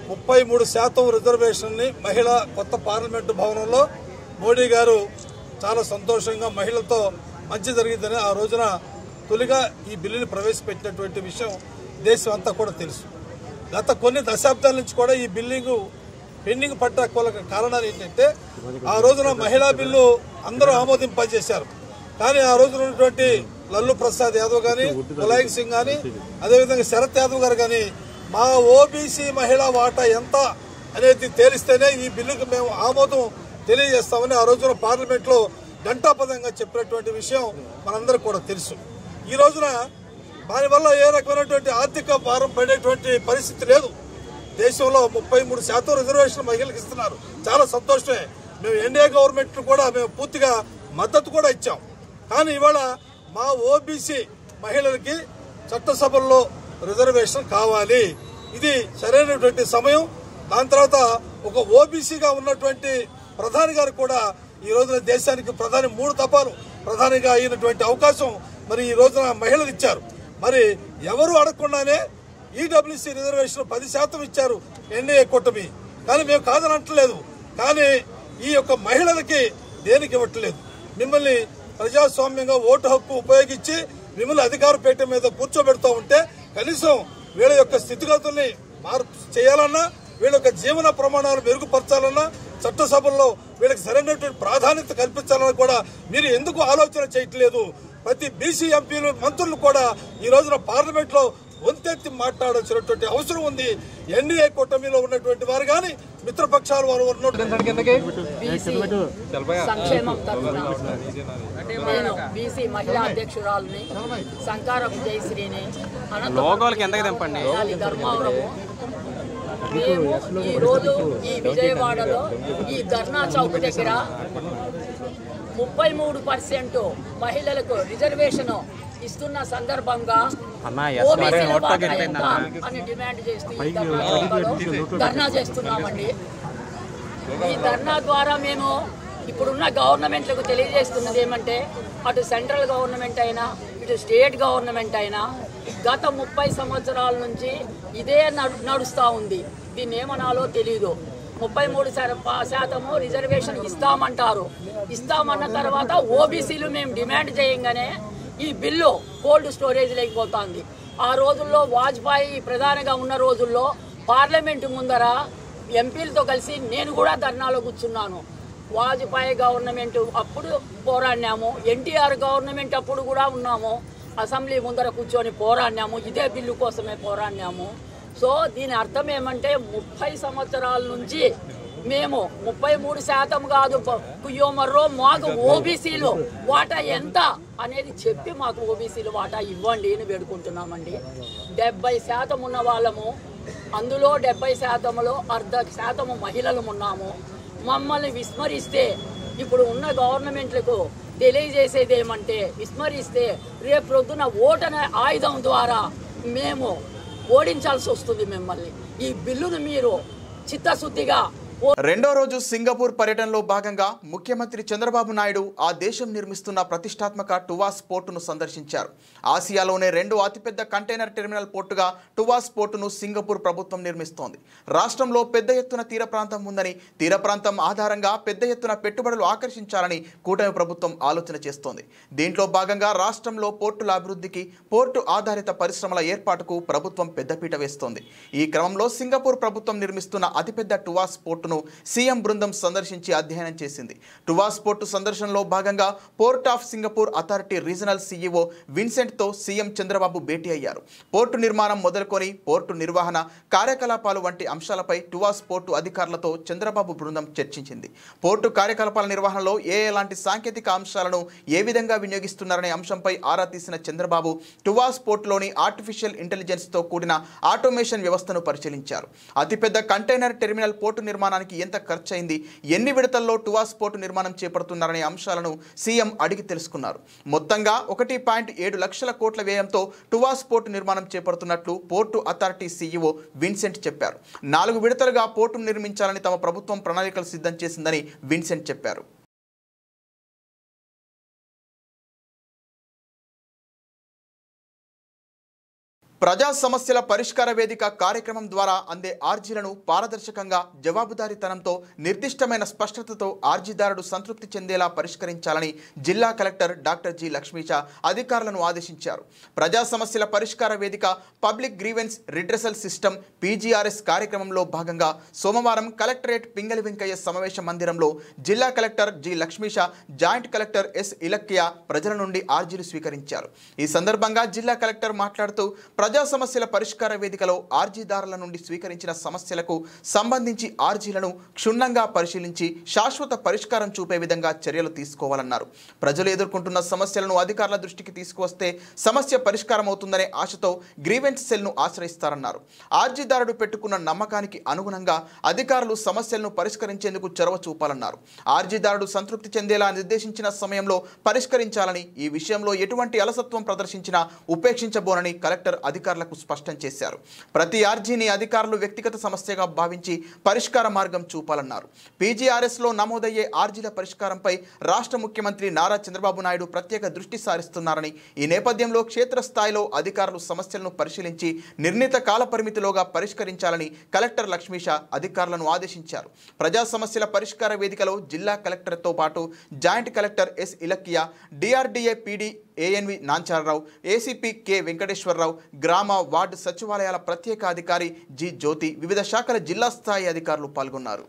33% రిజర్వేషన్ ని మహిళా కొత్త పార్లమెంటు భవనంలో మోడీ గారు చాలా సంతోషంగా మహిళలతో మంచి జరిగిందని ఆ రోజున తొలిగా ఈ బిల్లుని ప్రవేశపెట్టినటువంటి విషయం దేశం అంతా కూడా తెలుసు. గత కొన్ని దశాబ్దాల నుంచి కూడా ఈ బిల్లింగ్ పెండింగ్ పడ్డ కారణాలు ఏంటంటే ఆ రోజున మహిళా బిల్లు అందరూ ఆమోదింపజేశారు. కానీ ఆ రోజున ఉన్నటువంటి లల్లు ప్రసాద్ యాదవ్ కానీ, ములాయం సింగ్ కానీ, అదేవిధంగా శరత్ యాదవ్ గారు కానీ మా ఓబీసీ మహిళా వాటా ఎంత అనేది తేలిస్తేనే ఈ బిల్లుకు మేము ఆమోదం తెలియజేస్తామని ఆ రోజున పార్లమెంట్లో ఘంటాపదంగా చెప్పినటువంటి విషయం మనందరికీ కూడా తెలుసు. ఈ రోజున దానివల్ల ఏ రకమైనటువంటి ఆర్థిక భారం పడేటువంటి పరిస్థితి లేదు. దేశంలో 33% రిజర్వేషన్ మహిళలకు ఇస్తున్నారు. చాలా సంతోషమే. మేము ఎన్డీఏ గవర్నమెంట్ కూడా మేము పూర్తిగా మద్దతు కూడా ఇచ్చాం. కానీ ఇవాళ మా ఓబీసీ మహిళలకి చట్టసభల్లో రిజర్వేషన్ కావాలి. ఇది సరైనటువంటి సమయం. దాని తర్వాత ఒక ఓబీసీగా ఉన్నటువంటి ప్రధాని గారు కూడా ఈ రోజున దేశానికి ప్రధాని 3 దఫాలు ప్రధానిగా అయినటువంటి అవకాశం మరి ఈ రోజున మహిళలు ఇచ్చారు. మరి ఎవరు అడగకుండానే ఈడబ్ల్యూసీ రిజర్వేషన్ 10% ఇచ్చారు ఎన్డీఏ కూటమి. కానీ మేము కాదనట్లేదు. కానీ ఈ యొక్క మహిళలకి దేనికి ఇవ్వట్లేదు. మిమ్మల్ని ప్రజాస్వామ్యంగా ఓటు హక్కు ఉపయోగించి మిమ్మల్ని అధికార పీఠం మీద కూర్చోబెడుతూ ఉంటే కనీసం వీళ్ళ యొక్క స్థితిగతుల్ని మార్పు చేయాలన్నా, వీళ్ళ యొక్క జీవన ప్రమాణాలు మెరుగుపరచాలన్నా, చట్టసభల్లో వీళ్ళకి సరైనటువంటి ప్రాధాన్యత కల్పించాలని కూడా మీరు ఎందుకు ఆలోచన చేయట్లేదు? ప్రతి బీసీ ఎంపీలు మంత్రులు కూడా ఈ రోజున పార్లమెంట్ లో వంతెత్తి మాట్లాడాల్సినటువంటి అవసరం ఉంది. ఎన్డీఏ కూటమిలో ఉన్నటువంటి వారు కానీ మిత్రపక్షాల వారు సంక్షేమం తరఫున నేను బీసీ మహిళా అధ్యక్షురాలని సంకారం జయశ్రీని ధర్మవరము. మేము ఈ రోజు ఈ విజయవాడలో ఈ ధర్నా చౌక్ దగ్గర 33% మహిళలకు రిజర్వేషన్ ఇస్తున్న సందర్భంగా అని డిమాండ్ చేస్తూ ధర్నా చేస్తున్నామండి. ఈ ధర్నా ద్వారా మేము ఇప్పుడున్న గవర్నమెంట్లకు తెలియజేస్తున్నది ఏమంటే, అటు సెంట్రల్ గవర్నమెంట్ అయినా ఇటు స్టేట్ గవర్నమెంట్ అయినా గత 30 సంవత్సరాల నుంచి ఇదే నడుస్తూ ఉంది. దీన్ని ఏమనాలో తెలీదు. 33% రిజర్వేషన్ ఇస్తామంటారు. ఇస్తామన్న తర్వాత ఓబీసీలు మేము డిమాండ్ చేయంగానే ఈ బిల్లు కోల్డ్ స్టోరేజ్ లేకపోతుంది. ఆ రోజుల్లో వాజ్పేయి ప్రధానిగా ఉన్న రోజుల్లో పార్లమెంటు ముందర ఎంపీలతో కలిసి నేను కూడా ధర్నాలో కూర్చున్నాను. వాజ్పేయి గవర్నమెంట్ అప్పుడు పోరాడినాము, ఎన్టీఆర్ గవర్నమెంట్ అప్పుడు కూడా ఉన్నాము. అసెంబ్లీ ముందర కూర్చొని పోరాడినాము, ఇదే బిల్లు కోసమే పోరాడినాము. సో దీని అర్థం ఏమంటే 30 సంవత్సరాల నుంచి మేము 33% కాదు కుయ్యోమర్రో మాకు ఓబీసీలు వాటా ఎంత అనేది చెప్పి మాకు ఓబీసీలు వాటా ఇవ్వండి అని వేడుకుంటున్నామండి. 70% ఉన్న వాళ్ళము, అందులో 70%లో 1/2% మహిళలు ఉన్నాము. మమ్మల్ని విస్మరిస్తే ఇప్పుడు ఉన్న గవర్నమెంట్లకు తెలియజేసేది ఏమంటే, విస్మరిస్తే రేపు ప్రొద్దున ఓటనే ఆయుధం ద్వారా మేము ఓడించాల్సి వస్తుంది మిమ్మల్ని. ఈ బిల్లును మీరు చిత్తశుద్ధిగా. రెండో రోజు సింగపూర్ పర్యటనలో భాగంగా ముఖ్యమంత్రి చంద్రబాబు నాయుడు ఆ దేశం నిర్మిస్తున్న ప్రతిష్టాత్మక టువాస్ పోర్టును సందర్శించారు. ఆసియాలోనే 2వ అతిపెద్ద కంటైనర్ టెర్మినల్ పోర్టుగా టువాస్ పోర్టును సింగపూర్ ప్రభుత్వం నిర్మిస్తోంది. రాష్ట్రంలో పెద్ద ఎత్తున తీర ప్రాంతం ఉందని, తీర ప్రాంతం ఆధారంగా పెద్ద ఎత్తున పెట్టుబడులు ఆకర్షించాలని కూటమి ప్రభుత్వం ఆలోచన చేస్తోంది. దీంట్లో భాగంగా రాష్ట్రంలో పోర్టుల అభివృద్ధికి, పోర్టు ఆధారిత పరిశ్రమల ఏర్పాటుకు ప్రభుత్వం పెద్దపీట వేస్తోంది. ఈ క్రమంలో సింగపూర్ ప్రభుత్వం నిర్మిస్తున్న అతిపెద్ద టువాస్ పోర్టును సీఎం బృందం సందర్శించి అధ్యయనం చేసింది. టువాస్ పోర్టు సందర్శనలో భాగంగా port of Singapore authority regional CEO విన్సెంట్తో సీఎం చంద్రబాబు భేటీ అయ్యారు. పోర్టు నిర్మాణం మొదలుకొని పోర్టు నిర్వహణ, కార్యకలాపాలు వంటి అంశాలపై టువాస్ పోర్టు అధికారులతో చంద్రబాబు బృందం చర్చించింది. పోర్టు కార్యకలాపాల నిర్వహణలో ఎలాంటి సాంకేతిక అంశాలను ఏ విధంగా వినియోగిస్తున్నారనే అంశంపై ఆరా తీసిన చంద్రబాబు టువాస్ పోర్టులోని ఆర్టిఫిషియల్ ఇంటెలిజెన్స్తో కూడిన ఆటోమేషన్ వ్యవస్థను పరిశీలించారు. అతిపెద్ద కంటైనర్ టెర్మినల్ పోర్టు నిర్మాణానికి ఎంత ఖర్చయింది, ఎన్ని విడతల్లో టువాస్ పోర్టు నిర్మాణం చేపడుతున్నారనే అంశాలను సీఎం అడిగి తెలుసుకున్నారు. మొత్తంగా 1.7 లక్షల కోట్ల వ్యయంతో టువాస్ పోర్టు నిర్మాణం చేపడుతున్నట్లు పోర్టు అథారిటీ సీఈఓ విన్సెంట్ చెప్పారు. 4 విడతలుగా పోర్టును నిర్మించాలని తమ ప్రభుత్వం ప్రణాళికలు సిద్ధం చేసిందని విన్సెంట్ చెప్పారు. ప్రజా సమస్యల పరిష్కార వేదిక కార్యక్రమం ద్వారా అందే ఆర్జీలను పారదర్శకంగా జవాబుదారీతనంతో నిర్దిష్టమైన స్పష్టతతో ఆర్జీదారుడు సంతృప్తి చెందేలా పరిష్కరించాలని జిల్లా కలెక్టర్ డాక్టర్ జి లక్ష్మీచ అధికారులను ఆదేశించారు. ప్రజా సమస్యల పరిష్కార వేదిక public grievance redressal system PGRS కార్యక్రమంలో భాగంగా సోమవారం కలెక్టరేట్ పింగళి వెంకయ్య సమావేశ మందిరంలో జిల్లా కలెక్టర్ జి లక్ష్మీచ, జాయింట్ కలెక్టర్ ఎస్ ఇలక్కియా ప్రజల నుండి ఆర్జీలు స్వీకరించారు. ఈ సందర్భంగా జిల్లా కలెక్టర్ మాట్లాడుతూ ప్రజా సమస్యల పరిష్కార వేదికలో ఆర్జీదారుల నుండి స్వీకరించిన సమస్యలకు సంబంధించి ఆర్జీలను క్షుణ్ణంగా పరిశీలించి శాశ్వత పరిష్కారం చూపే విధంగా చర్యలు తీసుకోవాలన్నారు. ప్రజలు ఎదుర్కొంటున్న సమస్యలను అధికారుల దృష్టికి తీసుకువస్తే సమస్య పరిష్కారం అవుతుందనే ఆశతో గ్రీవెన్స్ సెల్ను ఆశ్రయిస్తారన్నారు. ఆర్జీదారుడు పెట్టుకున్న నమ్మకానికి అనుగుణంగా అధికారులు సమస్యలను పరిష్కరించేందుకు చొరవ చూపాలన్నారు. ఆర్జీదారుడు సంతృప్తి చెందేలా నిర్దేశించిన సమయంలో పరిష్కరించాలని, ఈ విషయంలో ఎటువంటి అలసత్వం ప్రదర్శించినా ఉపేక్షించబోనని కలెక్టర్ అధికారులకు స్పష్టం చేశారు. ప్రతి ఆర్జీని అధికారులు వ్యక్తిగత సమస్యగా భావించి పరిష్కార మార్గం చూపాలన్నారు. PGRSలో నమోదయ్యే ఆర్జీల పరిష్కారంపై రాష్ట్ర ముఖ్యమంత్రి నారా చంద్రబాబు నాయుడు ప్రత్యేక దృష్టి సారిస్తున్నారని, ఈ నేపథ్యంలో క్షేత్రస్థాయిలో అధికారులు సమస్యలను పరిశీలించి నిర్ణీత కాల పరిమితిలోగా పరిష్కరించాలని కలెక్టర్ లక్ష్మీష అధికారులను ఆదేశించారు. ప్రజా సమస్యల పరిష్కార వేదికలో జిల్లా కలెక్టర్తో పాటు joint collector S Ilakkiya, DRDA PD ANV Nancharao, ACP K Venkateswararao, గ్రామ వార్డు సచివాలయాల ప్రత్యేక అధికారి జి జ్యోతి, వివిధ శాఖల జిల్లా స్థాయి అధికారులు పాల్గొన్నారు.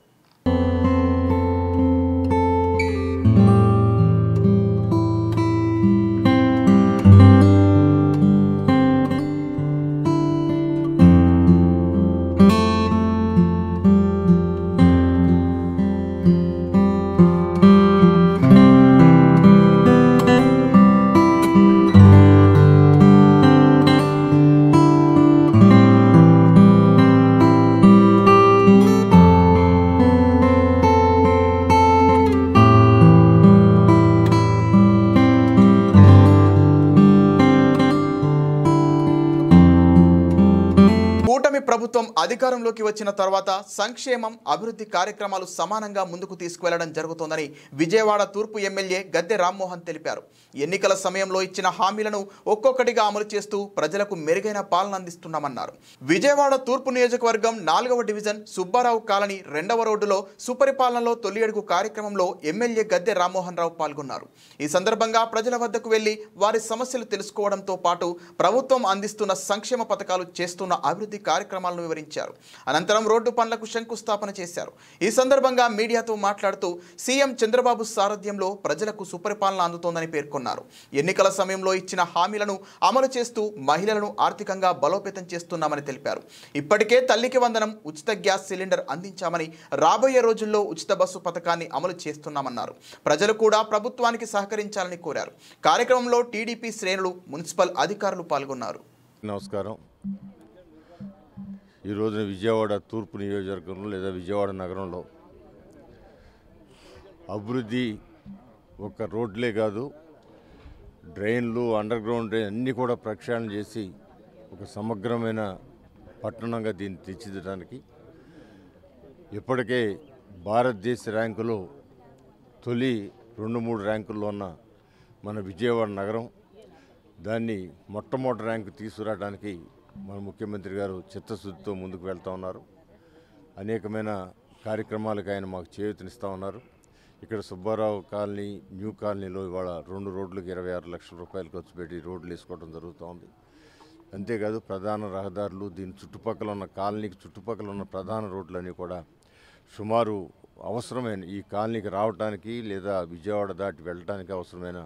ప్రభుత్వం అధికారంలోకి వచ్చిన తర్వాత సంక్షేమం, అభివృద్ధి కార్యక్రమాలు సమానంగా ముందుకు తీసుకువెళ్లడం జరుగుతోందని విజయవాడ తూర్పు ఎమ్మెల్యే గద్దె రామ్మోహన్ తెలిపారు. ఎన్నికల సమయంలో ఇచ్చిన హామీలను ఒక్కొక్కటిగా అమలు చేస్తూ ప్రజలకు మెరుగైన పాలన అందిస్తున్నామన్నారు. విజయవాడ తూర్పు నియోజకవర్గం 4వ డివిజన్ సుబ్బారావు కాలనీ 2వ రోడ్డులో సుపరిపాలనలో తొలి అడుగు కార్యక్రమంలో ఎమ్మెల్యే గద్దె రామ్మోహన్ రావు పాల్గొన్నారు. ఈ సందర్భంగా ప్రజల వద్దకు వెళ్లి వారి సమస్యలు తెలుసుకోవడంతో పాటు ప్రభుత్వం అందిస్తున్న సంక్షేమ పథకాలు, చేస్తున్న అభివృద్ధి కార్యక్రమాలను వివరించారు. అనంతరం రోడ్డు పనులకు శంకుస్థాపన చేశారు. ఈ సందర్భంగా మీడియాతో మాట్లాడుతూ సీఎం చంద్రబాబు సారథ్యంలో ప్రజలకు సుపరిపాలన అందుతోందని పేర్కొన్నారు. ఎన్నికల సమయంలో ఇచ్చిన హామీలను అమలు చేస్తూ మహిళలను ఆర్థికంగా బలోపేతం చేస్తున్నామని తెలిపారు. ఇప్పటికే తల్లికి వందనం, ఉచిత గ్యాస్ సిలిండర్ అందించామని, రాబోయే రోజుల్లో ఉచిత బస్సు పథకాన్ని అమలు చేస్తున్నామన్నారు. ప్రజలు కూడా ప్రభుత్వానికి సహకరించాలని కోరారు. కార్యక్రమంలో టీడీపీ శ్రేణులు, మున్సిపల్ అధికారులు పాల్గొన్నారు. నమస్కారం. ఈరోజున విజయవాడ తూర్పు నియోజకవర్గంలో లేదా విజయవాడ నగరంలో అభివృద్ధి ఒక రోడ్లే కాదు, డ్రైన్లు, అండర్ గ్రౌండ్ డ్రైన్ అన్నీ కూడా ప్రక్షాళన చేసి ఒక సమగ్రమైన పట్టణంగా దీన్ని తీర్చిదిద్దడానికి ఇప్పటికే భారతదేశ ర్యాంకులో తొలి 2-3 ర్యాంకుల్లో ఉన్న మన విజయవాడ నగరం దాన్ని మొట్టమొదటి ర్యాంకు తీసుకురావడానికి మన ముఖ్యమంత్రి గారు చిత్తశుద్ధితో ముందుకు వెళ్తూ ఉన్నారు. అనేకమైన కార్యక్రమాలకు ఆయన మాకు చేయూతనిస్తూ ఉన్నారు. ఇక్కడ సుబ్బారావు కాలనీ, న్యూ కాలనీలో ఇవాళ 2 రోడ్లకు 26 లక్షల రూపాయలు ఖర్చు పెట్టి రోడ్లు వేసుకోవడం జరుగుతూ ఉంది. అంతేకాదు ప్రధాన రహదారులు, దీని చుట్టుపక్కల ఉన్న కాలనీకి చుట్టుపక్కల ఉన్న ప్రధాన రోడ్లన్నీ కూడా సుమారు అవసరమైన ఈ కాలనీకి రావడానికి లేదా విజయవాడ దాటి వెళ్ళడానికి అవసరమైన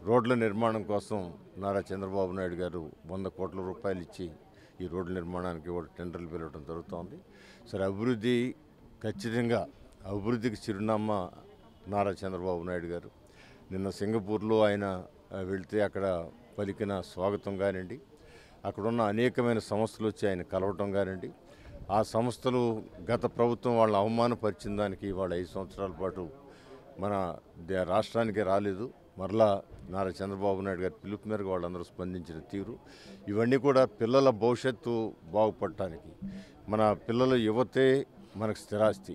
రోడ్ల నిర్మాణం కోసం నారా చంద్రబాబు నాయుడు గారు 100 కోట్ల రూపాయలు ఇచ్చి ఈ రోడ్ల నిర్మాణానికి కూడా టెండర్లు పిలవడం జరుగుతోంది. సరే, అభివృద్ధి ఖచ్చితంగా అభివృద్ధికి చిరునామా నారా చంద్రబాబు నాయుడు గారు. నిన్న సింగపూర్లో ఆయన వెళ్తే అక్కడ పలికిన స్వాగతం కానివ్వండి, అక్కడున్న అనేకమైన సంస్థలు వచ్చి ఆయన కలవటం కానివ్వండి, ఆ సంస్థలు గత ప్రభుత్వం వాళ్ళని అవమానపరిచిన దానికి వాళ్ళ 5 సంవత్సరాల పాటు మన రాష్ట్రానికి రాలేదు. మరలా నారా చంద్రబాబు నాయుడు గారి పిలుపు మేరకు వాళ్ళందరూ స్పందించిన తీరు, ఇవన్నీ కూడా పిల్లల భవిష్యత్తు బాగుపడటానికి, మన పిల్లల యువతే మనకు స్థిరాస్తి.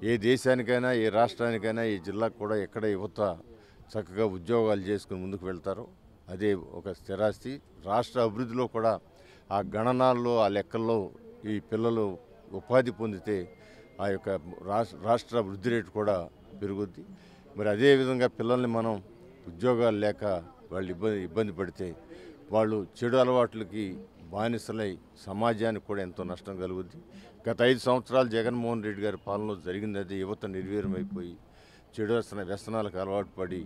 ఏ దేశానికైనా, ఏ రాష్ట్రానికైనా, ఏ జిల్లాకు కూడా ఎక్కడ యువత చక్కగా ఉద్యోగాలు చేసుకుని ముందుకు వెళ్తారో అదే ఒక స్థిరాస్తి. రాష్ట్ర అభివృద్ధిలో కూడా ఆ గణనాల్లో ఆ లెక్కల్లో ఈ పిల్లలు ఉపాధి పొందితే ఆ యొక్క రాష్ట్ర వృద్ధి రేటు కూడా పెరుగుద్ది. మరి అదేవిధంగా పిల్లల్ని మనం ఉద్యోగాలు లేక వాళ్ళు ఇబ్బంది పడితే వాళ్ళు చెడు అలవాట్లకి బానిసలై సమాజానికి కూడా ఎంతో నష్టం కలుగుద్ది. గత 5 సంవత్సరాలు జగన్మోహన్ రెడ్డి గారి పాలనలో జరిగింది అదే. యువత నిర్వీర్యమైపోయి చెడు వ్యసనాలకు అలవాటు పడి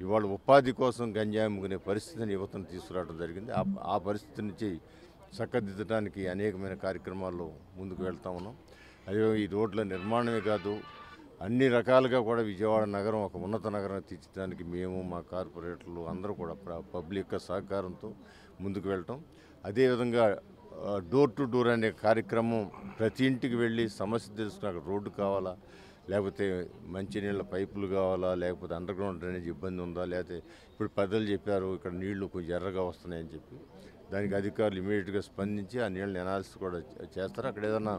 ఇవాళ ఉపాధి కోసం గంజాయి అమ్ముకునే పరిస్థితిని యువతను తీసుకురావడం జరిగింది. ఆ పరిస్థితి నుంచి చక్కదిద్దడానికి అనేకమైన కార్యక్రమాల్లో ముందుకు వెళ్తా ఉన్నాం. అదే ఈ రోడ్ల నిర్మాణమే కాదు, అన్ని రకాలుగా కూడా విజయవాడ నగరం ఒక ఉన్నత నగరం తీర్చడానికి మేము మా కార్పొరేటర్లు అందరూ కూడా పబ్లిక్ సహకారంతో ముందుకు వెళ్ళటం. అదేవిధంగా డోర్ టు డోర్ అనే కార్యక్రమం ప్రతి ఇంటికి వెళ్ళి సమస్య తెలుసుకుని అక్కడ రోడ్డు కావాలా, లేకపోతే మంచినీళ్ళ పైపులు కావాలా, లేకపోతే అండర్ గ్రౌండ్ డ్రైనేజ్ ఇబ్బంది ఉందా, లేకపోతే ఇప్పుడు పెద్దలు చెప్పారు ఇక్కడ నీళ్లు కొంచెం ఎర్రగా వస్తున్నాయని చెప్పి దానికి అధికారులు ఇమీడియట్గా స్పందించి ఆ నీళ్ళని అనాలిసిస్ కూడా చేస్తారు. అక్కడ ఏదైనా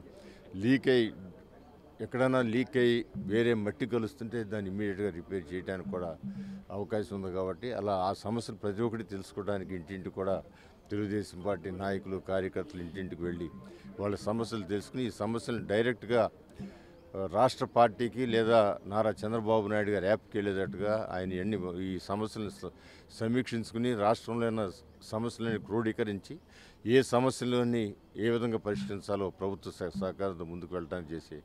ఎక్కడైనా లీక్ అయ్యి వేరే మట్టి కలుస్తుంటే దాన్ని ఇమీడియట్గా రిపేర్ చేయడానికి కూడా అవకాశం ఉంది. కాబట్టి అలా ఆ సమస్యలు ప్రతి ఒక్కటి తెలుసుకోవడానికి ఇంటింటికి కూడా తెలుగుదేశం పార్టీ నాయకులు కార్యకర్తలు ఇంటింటికి వెళ్ళి వాళ్ళ సమస్యలు తెలుసుకుని ఈ సమస్యలను డైరెక్ట్గా రాష్ట్ర పార్టీకి లేదా నారా చంద్రబాబు నాయుడు గారు యాప్కి వెళ్ళేటట్టుగా ఆయన ఈ సమస్యలను సమీక్షించుకుని రాష్ట్రంలో ఉన్న సమస్యలను క్రోడీకరించి ఏ సమస్యలని ఏ విధంగా పరిష్కరించాలో ప్రభుత్వ సహకారంతో ముందుకు వెళ్ళడానికి చేసే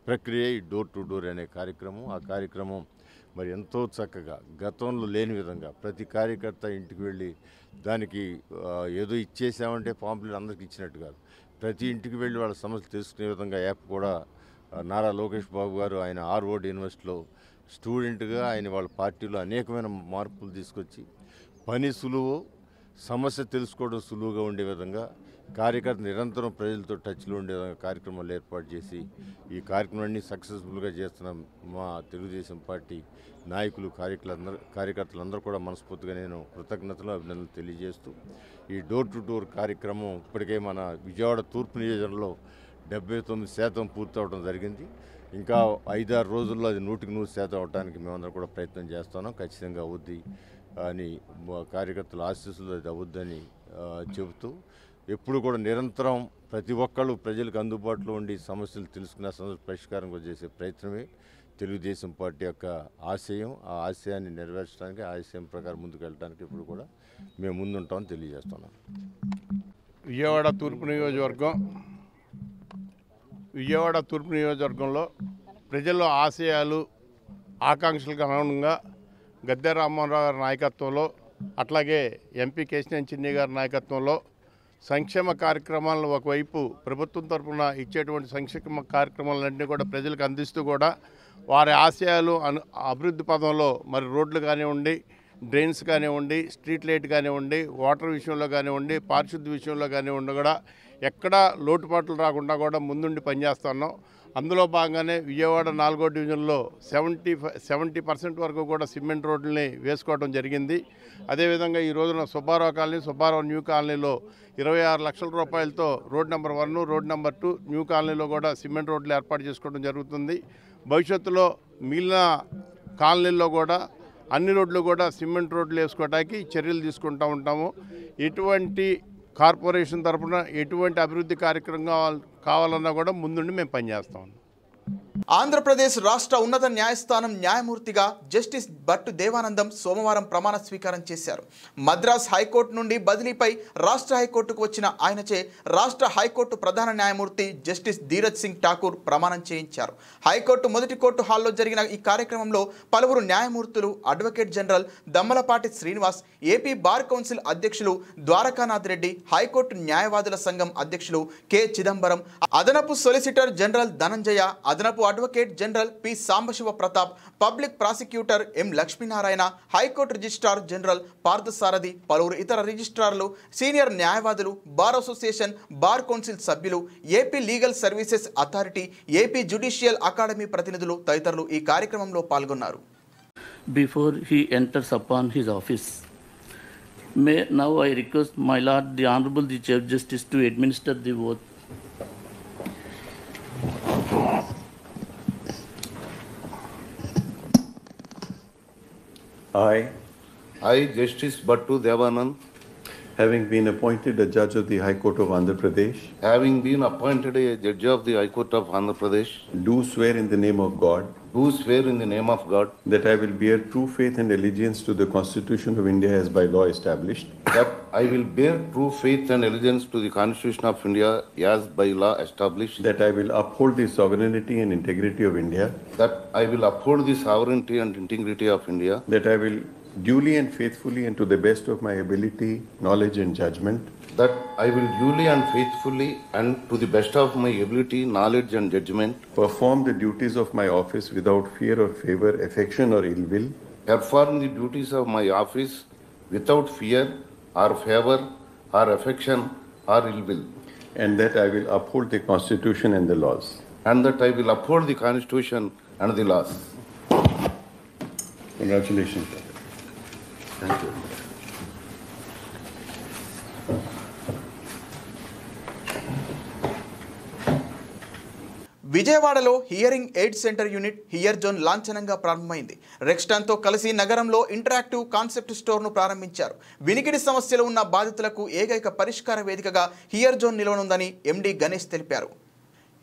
ప్రక్రియ ఈ డోర్ టు డోర్ అనే కార్యక్రమం. ఆ కార్యక్రమం మరి ఎంతో చక్కగా గతంలో లేని విధంగా ప్రతి కార్యకర్త ఇంటికి వెళ్ళి దానికి ఏదో ఇచ్చేసామంటే పాంప్లెట్ అందరికి ఇచ్చినట్టు కాదు, ప్రతి ఇంటికి వెళ్ళి వాళ్ళ సమస్యలు తెలుసుకునే విధంగా యాప్ కూడా నారా లోకేష్ బాబు గారు ఆయన ఆర్వర్డ్ యూనివర్సిటీలో స్టూడెంట్గా ఆయన వాళ్ళ పార్టీలో అనేకమైన మార్పులు తీసుకొచ్చి పని సులువు, సమస్య తెలుసుకోవడం సులువుగా ఉండే విధంగా కార్యకర్త నిరంతరం ప్రజలతో టచ్లో ఉండే విధంగా కార్యక్రమాలు ఏర్పాటు చేసి ఈ కార్యక్రమాన్ని సక్సెస్ఫుల్గా చేస్తున్న మా తెలుగుదేశం పార్టీ నాయకులు కార్యకర్తలందరూ కూడా మనస్ఫూర్తిగా నేను కృతజ్ఞతలు అభినందనలు తెలియజేస్తూ ఈ డోర్ టు డోర్ కార్యక్రమం ఇప్పటికే మన విజయవాడ తూర్పు నియోజకవర్గంలో 79% పూర్తవడం జరిగింది. ఇంకా 5-6 రోజుల్లో అది 100% అవడానికి మేమందరం కూడా ప్రయత్నం చేస్తున్నాం. ఖచ్చితంగా అవుద్ది అని కార్యకర్తల ఆశీస్సులు అది అవుద్దని చెబుతూ ఎప్పుడు కూడా నిరంతరం ప్రతి ఒక్కళ్ళు ప్రజలకు అందుబాటులో ఉండి సమస్యలు తెలుసుకున్న సమస్య పరిష్కారం చేసే ప్రయత్నమే తెలుగుదేశం పార్టీ యొక్క ఆశయం. ఆ ఆశయాన్ని నెరవేర్చడానికి ఆశయం ప్రకారం ముందుకు వెళ్ళడానికి ఇప్పుడు కూడా మేము ముందుంటామని తెలియజేస్తున్నాం. విజయవాడ తూర్పు నియోజకవర్గంలో ప్రజల ఆశయాలు ఆకాంక్షలకు అనుగుణంగా గద్దె రామ్మోహన్ రావు గారి నాయకత్వంలో అట్లాగే ఎంపీ కేశినేని చిన్ని గారి నాయకత్వంలో సంక్షేమ కార్యక్రమాలను ఒకవైపు ప్రభుత్వం తరఫున ఇచ్చేటువంటి సంక్షేమ కార్యక్రమాలన్నింటినీ కూడా ప్రజలకు అందిస్తూ కూడా వారి ఆశయాలు అభివృద్ధి పదంలో మరి రోడ్లు కానివ్వండి, డ్రైన్స్ కానివ్వండి, స్ట్రీట్ లైట్ కానివ్వండి, వాటర్ విషయంలో కానివ్వండి, పారిశుద్ధ్య విషయంలో కానివ్వండి కూడా ఎక్కడా లోటుపాట్లు రాకుండా కూడా ముందుండి పనిచేస్తున్నాం. అందులో భాగంగానే విజయవాడ 4వ డివిజన్లో 70% వరకు కూడా సిమెంట్ రోడ్లని వేసుకోవడం జరిగింది. అదేవిధంగా ఈ రోజున సుబ్బారావు కాలనీ, సుబ్బారావు న్యూ కాలనీలో 26 లక్షల రూపాయలతో road number 1, road number 2 new కాలనీలో కూడా సిమెంట్ రోడ్లు ఏర్పాటు చేసుకోవడం జరుగుతుంది. భవిష్యత్తులో మిగిలిన కాలనీల్లో కూడా అన్ని రోడ్లు కూడా సిమెంట్ రోడ్లు వేసుకోవడానికి చర్యలు తీసుకుంటూ ఉంటాము. ఎటువంటి కార్పొరేషన్ తరఫున ఎటువంటి అభివృద్ధి కార్యక్రమం కావాలన్నా కూడా ముందుండి మేము పనిచేస్తాం. ఆంధ్రప్రదేశ్ రాష్ట్ర ఉన్నత న్యాయస్థానం న్యాయమూర్తిగా జస్టిస్ భట్టు దేవానందం సోమవారం ప్రమాణ స్వీకారం చేశారు. మద్రాస్ హైకోర్టు నుండి బదిలీపై రాష్ట్ర హైకోర్టుకు వచ్చిన ఆయనచే రాష్ట్ర హైకోర్టు ప్రధాన న్యాయమూర్తి జస్టిస్ ధీరజ్ సింగ్ ఠాకూర్ ప్రమాణం చేయించారు. హైకోర్టు మొదటి కోర్టు హాల్లో జరిగిన ఈ కార్యక్రమంలో పలువురు న్యాయమూర్తులు, advocate general Dammalapati Srinivas, AP bar council అధ్యక్షులు ద్వారకానాథ్ రెడ్డి, హైకోర్టు న్యాయవాదుల సంఘం అధ్యక్షులు కె చిదంబరం, అదనపు సొలిసిటర్ జనరల్ ధనంజయ, అదనపు advocate general P Sambasiva Pratap, public prosecutor M Lakshminarayana, high court registrar general Parthasarathi, పలువురు ఇతర రిజిస్ట్రార్లు, సీనియర్ న్యాయవాదులు, బార్ అసోసియేషన్, బార్ కౌన్సిల్ సభ్యులు, AP legal services authority, AP judicial academy ప్రతినిధులు తదితరులు ఈ కార్యక్రమంలో పాల్గొన్నారు. Before he enters upon his office, now I request my Lord the Honorable the Chief Justice to administer the oath. I, Justice Bhattu Devanand, having been appointed a judge of the High Court of Andhra Pradesh, having been appointed a judge of the High Court of Andhra Pradesh, do swear in the name of God do swear in the name of God that I will bear true faith and allegiance to the Constitution of India as by law established, that I will bear true faith and allegiance to the Constitution of India as by law established, that I will uphold the sovereignty and integrity of India, that I will uphold the sovereignty and integrity of India, that I will duly and faithfully and to the best of my ability, knowledge and judgment, that I will duly and faithfully and to the best of my ability, knowledge and judgment perform the duties of my office without fear or favor, affection or ill will, perform the duties of my office without fear or favor or affection or ill will, and that I will uphold the Constitution and the laws. and that I will uphold the Constitution and the laws. Congratulations. Thank you. విజయవాడలో hearing aid centre unit here zone లాంఛనంగా ప్రారంభమైంది. రెక్స్టాన్తో కలిసి నగరంలో interactive concept స్టోర్ను ప్రారంభించారు. వినికిడి సమస్యలు ఉన్న బాధితులకు ఏకైక పరిష్కార వేదికగా హియర్ జోన్ నిలవనుందని ఎండీ గణేష్ తెలిపారు.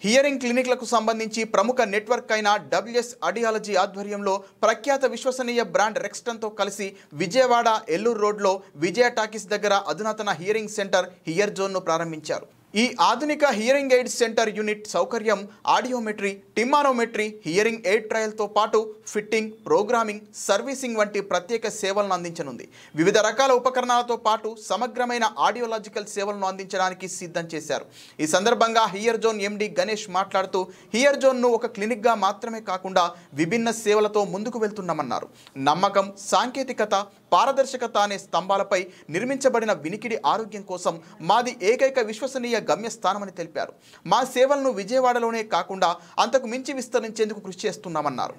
హియరింగ్ క్లినిక్లకు సంబంధించి ప్రముఖ నెట్వర్క్ అయిన WS ఆడియాలజీ ఆధ్వర్యంలో ప్రఖ్యాత విశ్వసనీయ బ్రాండ్ రెక్స్టన్తో కలిసి విజయవాడ ఎల్లూరు రోడ్లో విజయ టాకీస్ దగ్గర అధునాతన హియరింగ్ సెంటర్ హియర్ జోన్ను ప్రారంభించారు. ఈ ఆధునిక హియరింగ్ ఎయిడ్ సెంటర్ యూనిట్ సౌకర్యం ఆడియోమెట్రీ, టిమ్మానోమెట్రీ, హియరింగ్ ఎయిడ్ ట్రయల్తో పాటు ఫిట్టింగ్, ప్రోగ్రామింగ్, సర్వీసింగ్ వంటి ప్రత్యేక సేవలను అందించనుంది. వివిధ రకాల ఉపకరణాలతో పాటు సమగ్రమైన ఆడియోలాజికల్ సేవలను అందించడానికి సిద్ధం చేశారు. ఈ సందర్భంగా హియర్ జోన్ ఎండీ గణేష్ మాట్లాడుతూ హియర్ జోన్ను ఒక క్లినిక్గా మాత్రమే కాకుండా విభిన్న సేవలతో ముందుకు వెళ్తున్నామన్నారు. నమ్మకం, సాంకేతికత, పారదర్శకత అనే స్తంభాలపై నిర్మించబడిన వినికిడి ఆరోగ్యం కోసం మాది ఏకైక విశ్వసనీయ గమ్యస్థానమని తెలిపారు. మా సేవలను విజయవాడలోనే కాకుండా అంతకు మించి విస్తరించేందుకు కృషి చేస్తున్నామన్నారు.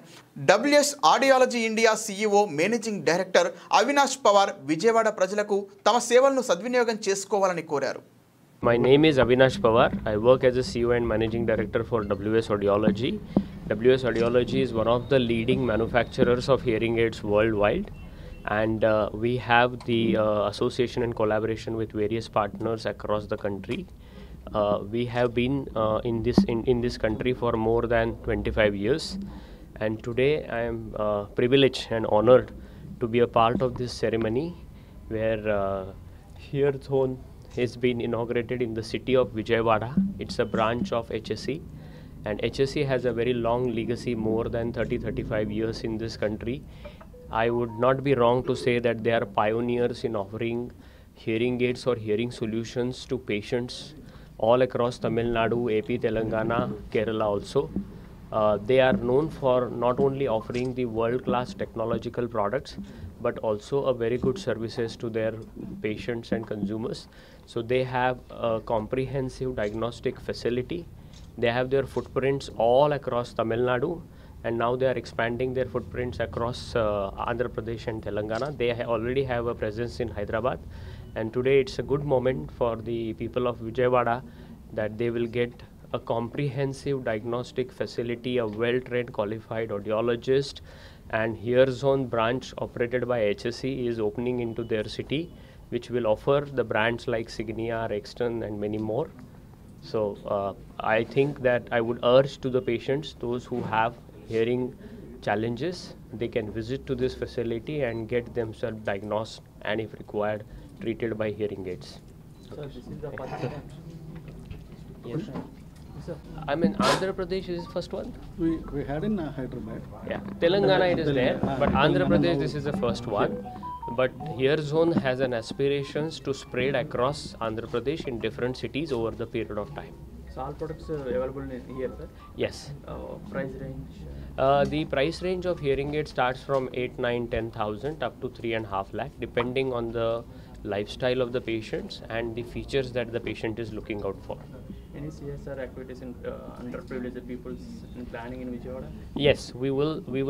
WS audiology India CEO managing director Avinash Pawar Vijayawada ప్రజలకు తమ సేవలను సద్వినియోగం చేసుకోవాలని కోరారు. My name is Avinash Pawar. I work as a CEO and Managing Director for WS Audiology. WS Audiology is one of the leading manufacturers of hearing aids worldwide. And we have the association and collaboration with various partners across the country. We have been in this country for more than 25 years, and today I am privileged and honored to be a part of this ceremony where Hear Zone has been inaugurated in the city of Vijayawada. It's a branch of HSE, and HSE has a very long legacy, more than 30-35 years in this country. I would not be wrong to say that they are pioneers in offering hearing aids or hearing solutions to patients all across Tamil Nadu, AP, Telangana, Kerala also. They are known for not only offering the world-class technological products, but also a very good services to their patients and consumers. So they have a comprehensive diagnostic facility. They have their footprints all across Tamil Nadu, and now they are expanding their footprints across Andhra Pradesh and Telangana. They already have a presence in Hyderabad, and today it's a good moment for the people of Vijayawada that they will get a comprehensive diagnostic facility, a well-trained qualified audiologist, and Hear Zone branch operated by HSE is opening into their city, which will offer the brands like Signia, Rexton and many more. So I think that I would urge to the patients, those who have hearing challenges, they can visit to this facility and get themselves diagnosed and if required treated by hearing aids. So this is the first one. Yes. I mean Andhra Pradesh is the first one. We had in Hyderabad. Yeah, Telangana it is there, but Andhra Pradesh this is the first one. But Hear Zone has an aspirations to spread across Andhra Pradesh in different cities over the period of time. So all products are available here, sir? Yes. Price range? The price range of hearing aid starts from 8, 9, 10,000 up to 3.5 lakh, depending on the lifestyle of the patients and the features that the patient is looking out for. Any CSR activities in underprivileged people in planning in Vijayawada? Yes, we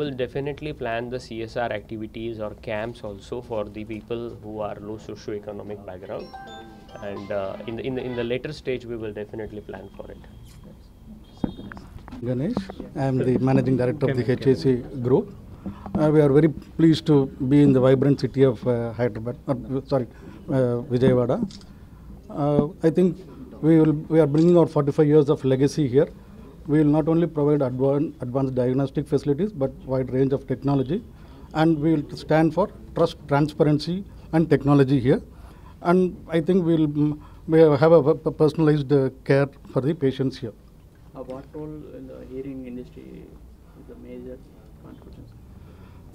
will definitely plan the CSR activities or camps also for the people who are low socio-economic background, and in the later stage we will definitely plan for it. Ganesh, I am the Managing Director of the HSE Group. We are very pleased to be in the vibrant city of Vijayawada. I think we are bringing our 45 years of legacy here. We will not only provide advanced diagnostic facilities, but wide range of technology, and we will stand for trust, transparency, and technology here. And I think we have a personalized care for the patients here. What role in the hearing industry is the major contributions?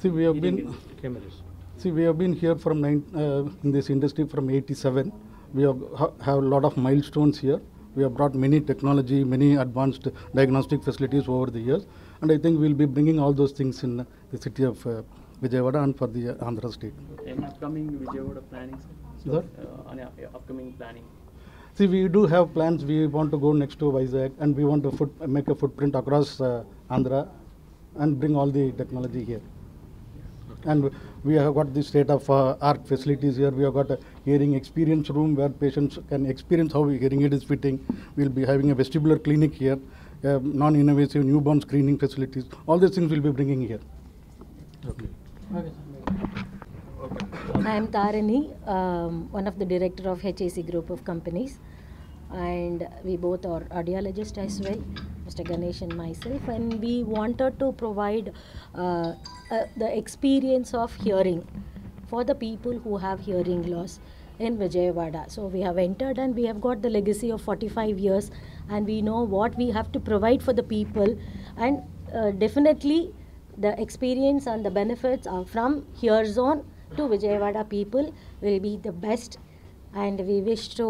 See, we have been here from in this industry from '87. We have a lot of milestones here. We have brought many technology, many advanced diagnostic facilities over the years, and I think we'll be bringing all those things in the city of Vijayawada and for the Andhra state. Any upcoming Vijayawada planning, sir? Upcoming planning. See, we do have plans. We want to go next to Vizag, and we want to make a footprint across Andhra and bring all the technology here. And we have got the state-of-art facilities here. We have got a hearing experience room where patients can experience how hearing aid is fitting. We'll be having a vestibular clinic here, non-invasive newborn screening facilities. All these things we'll be bringing here. Okay. I am Tarini, one of the director of HAC group of companies, and we both are audiologists as well, Mr. Ganesh and myself, and we wanted to provide the experience of hearing for the people who have hearing loss in Vijayawada. So we have entered and we have got the legacy of 45 years, and we know what we have to provide for the people, and definitely the experience and the benefits are from Hear Zone to Vijayawada people will be the best, and we wish to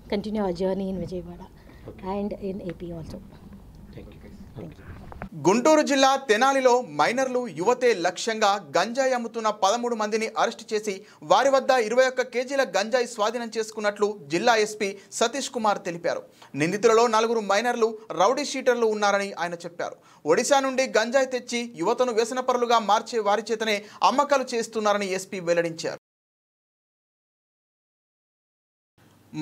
continue our journey in Vijayawada and in AP also. Thank you. Guntur జిల్లా తెనాలిలో మైనర్లు యువతే లక్ష్యంగా గంజాయి అమ్ముతున్న 13 మందిని arrest చేసి వారి వద్ద 21 కేజీల గంజాయి స్వాధీనం చేసుకున్నట్లు జిల్లా ఎస్పీ సతీష్ కుమార్ తెలిపారు. నిందితులలో 4 మైనర్లు రౌడీ షీటర్లు ఉన్నారని ఆయన చెప్పారు. ఒడిశా నుండి గంజాయి తెచ్చి యువతను వ్యసనపరులుగా మార్చే వారి చేతనే అమ్మకాలు చేస్తున్నారని ఎస్పీ వెల్లడించారు.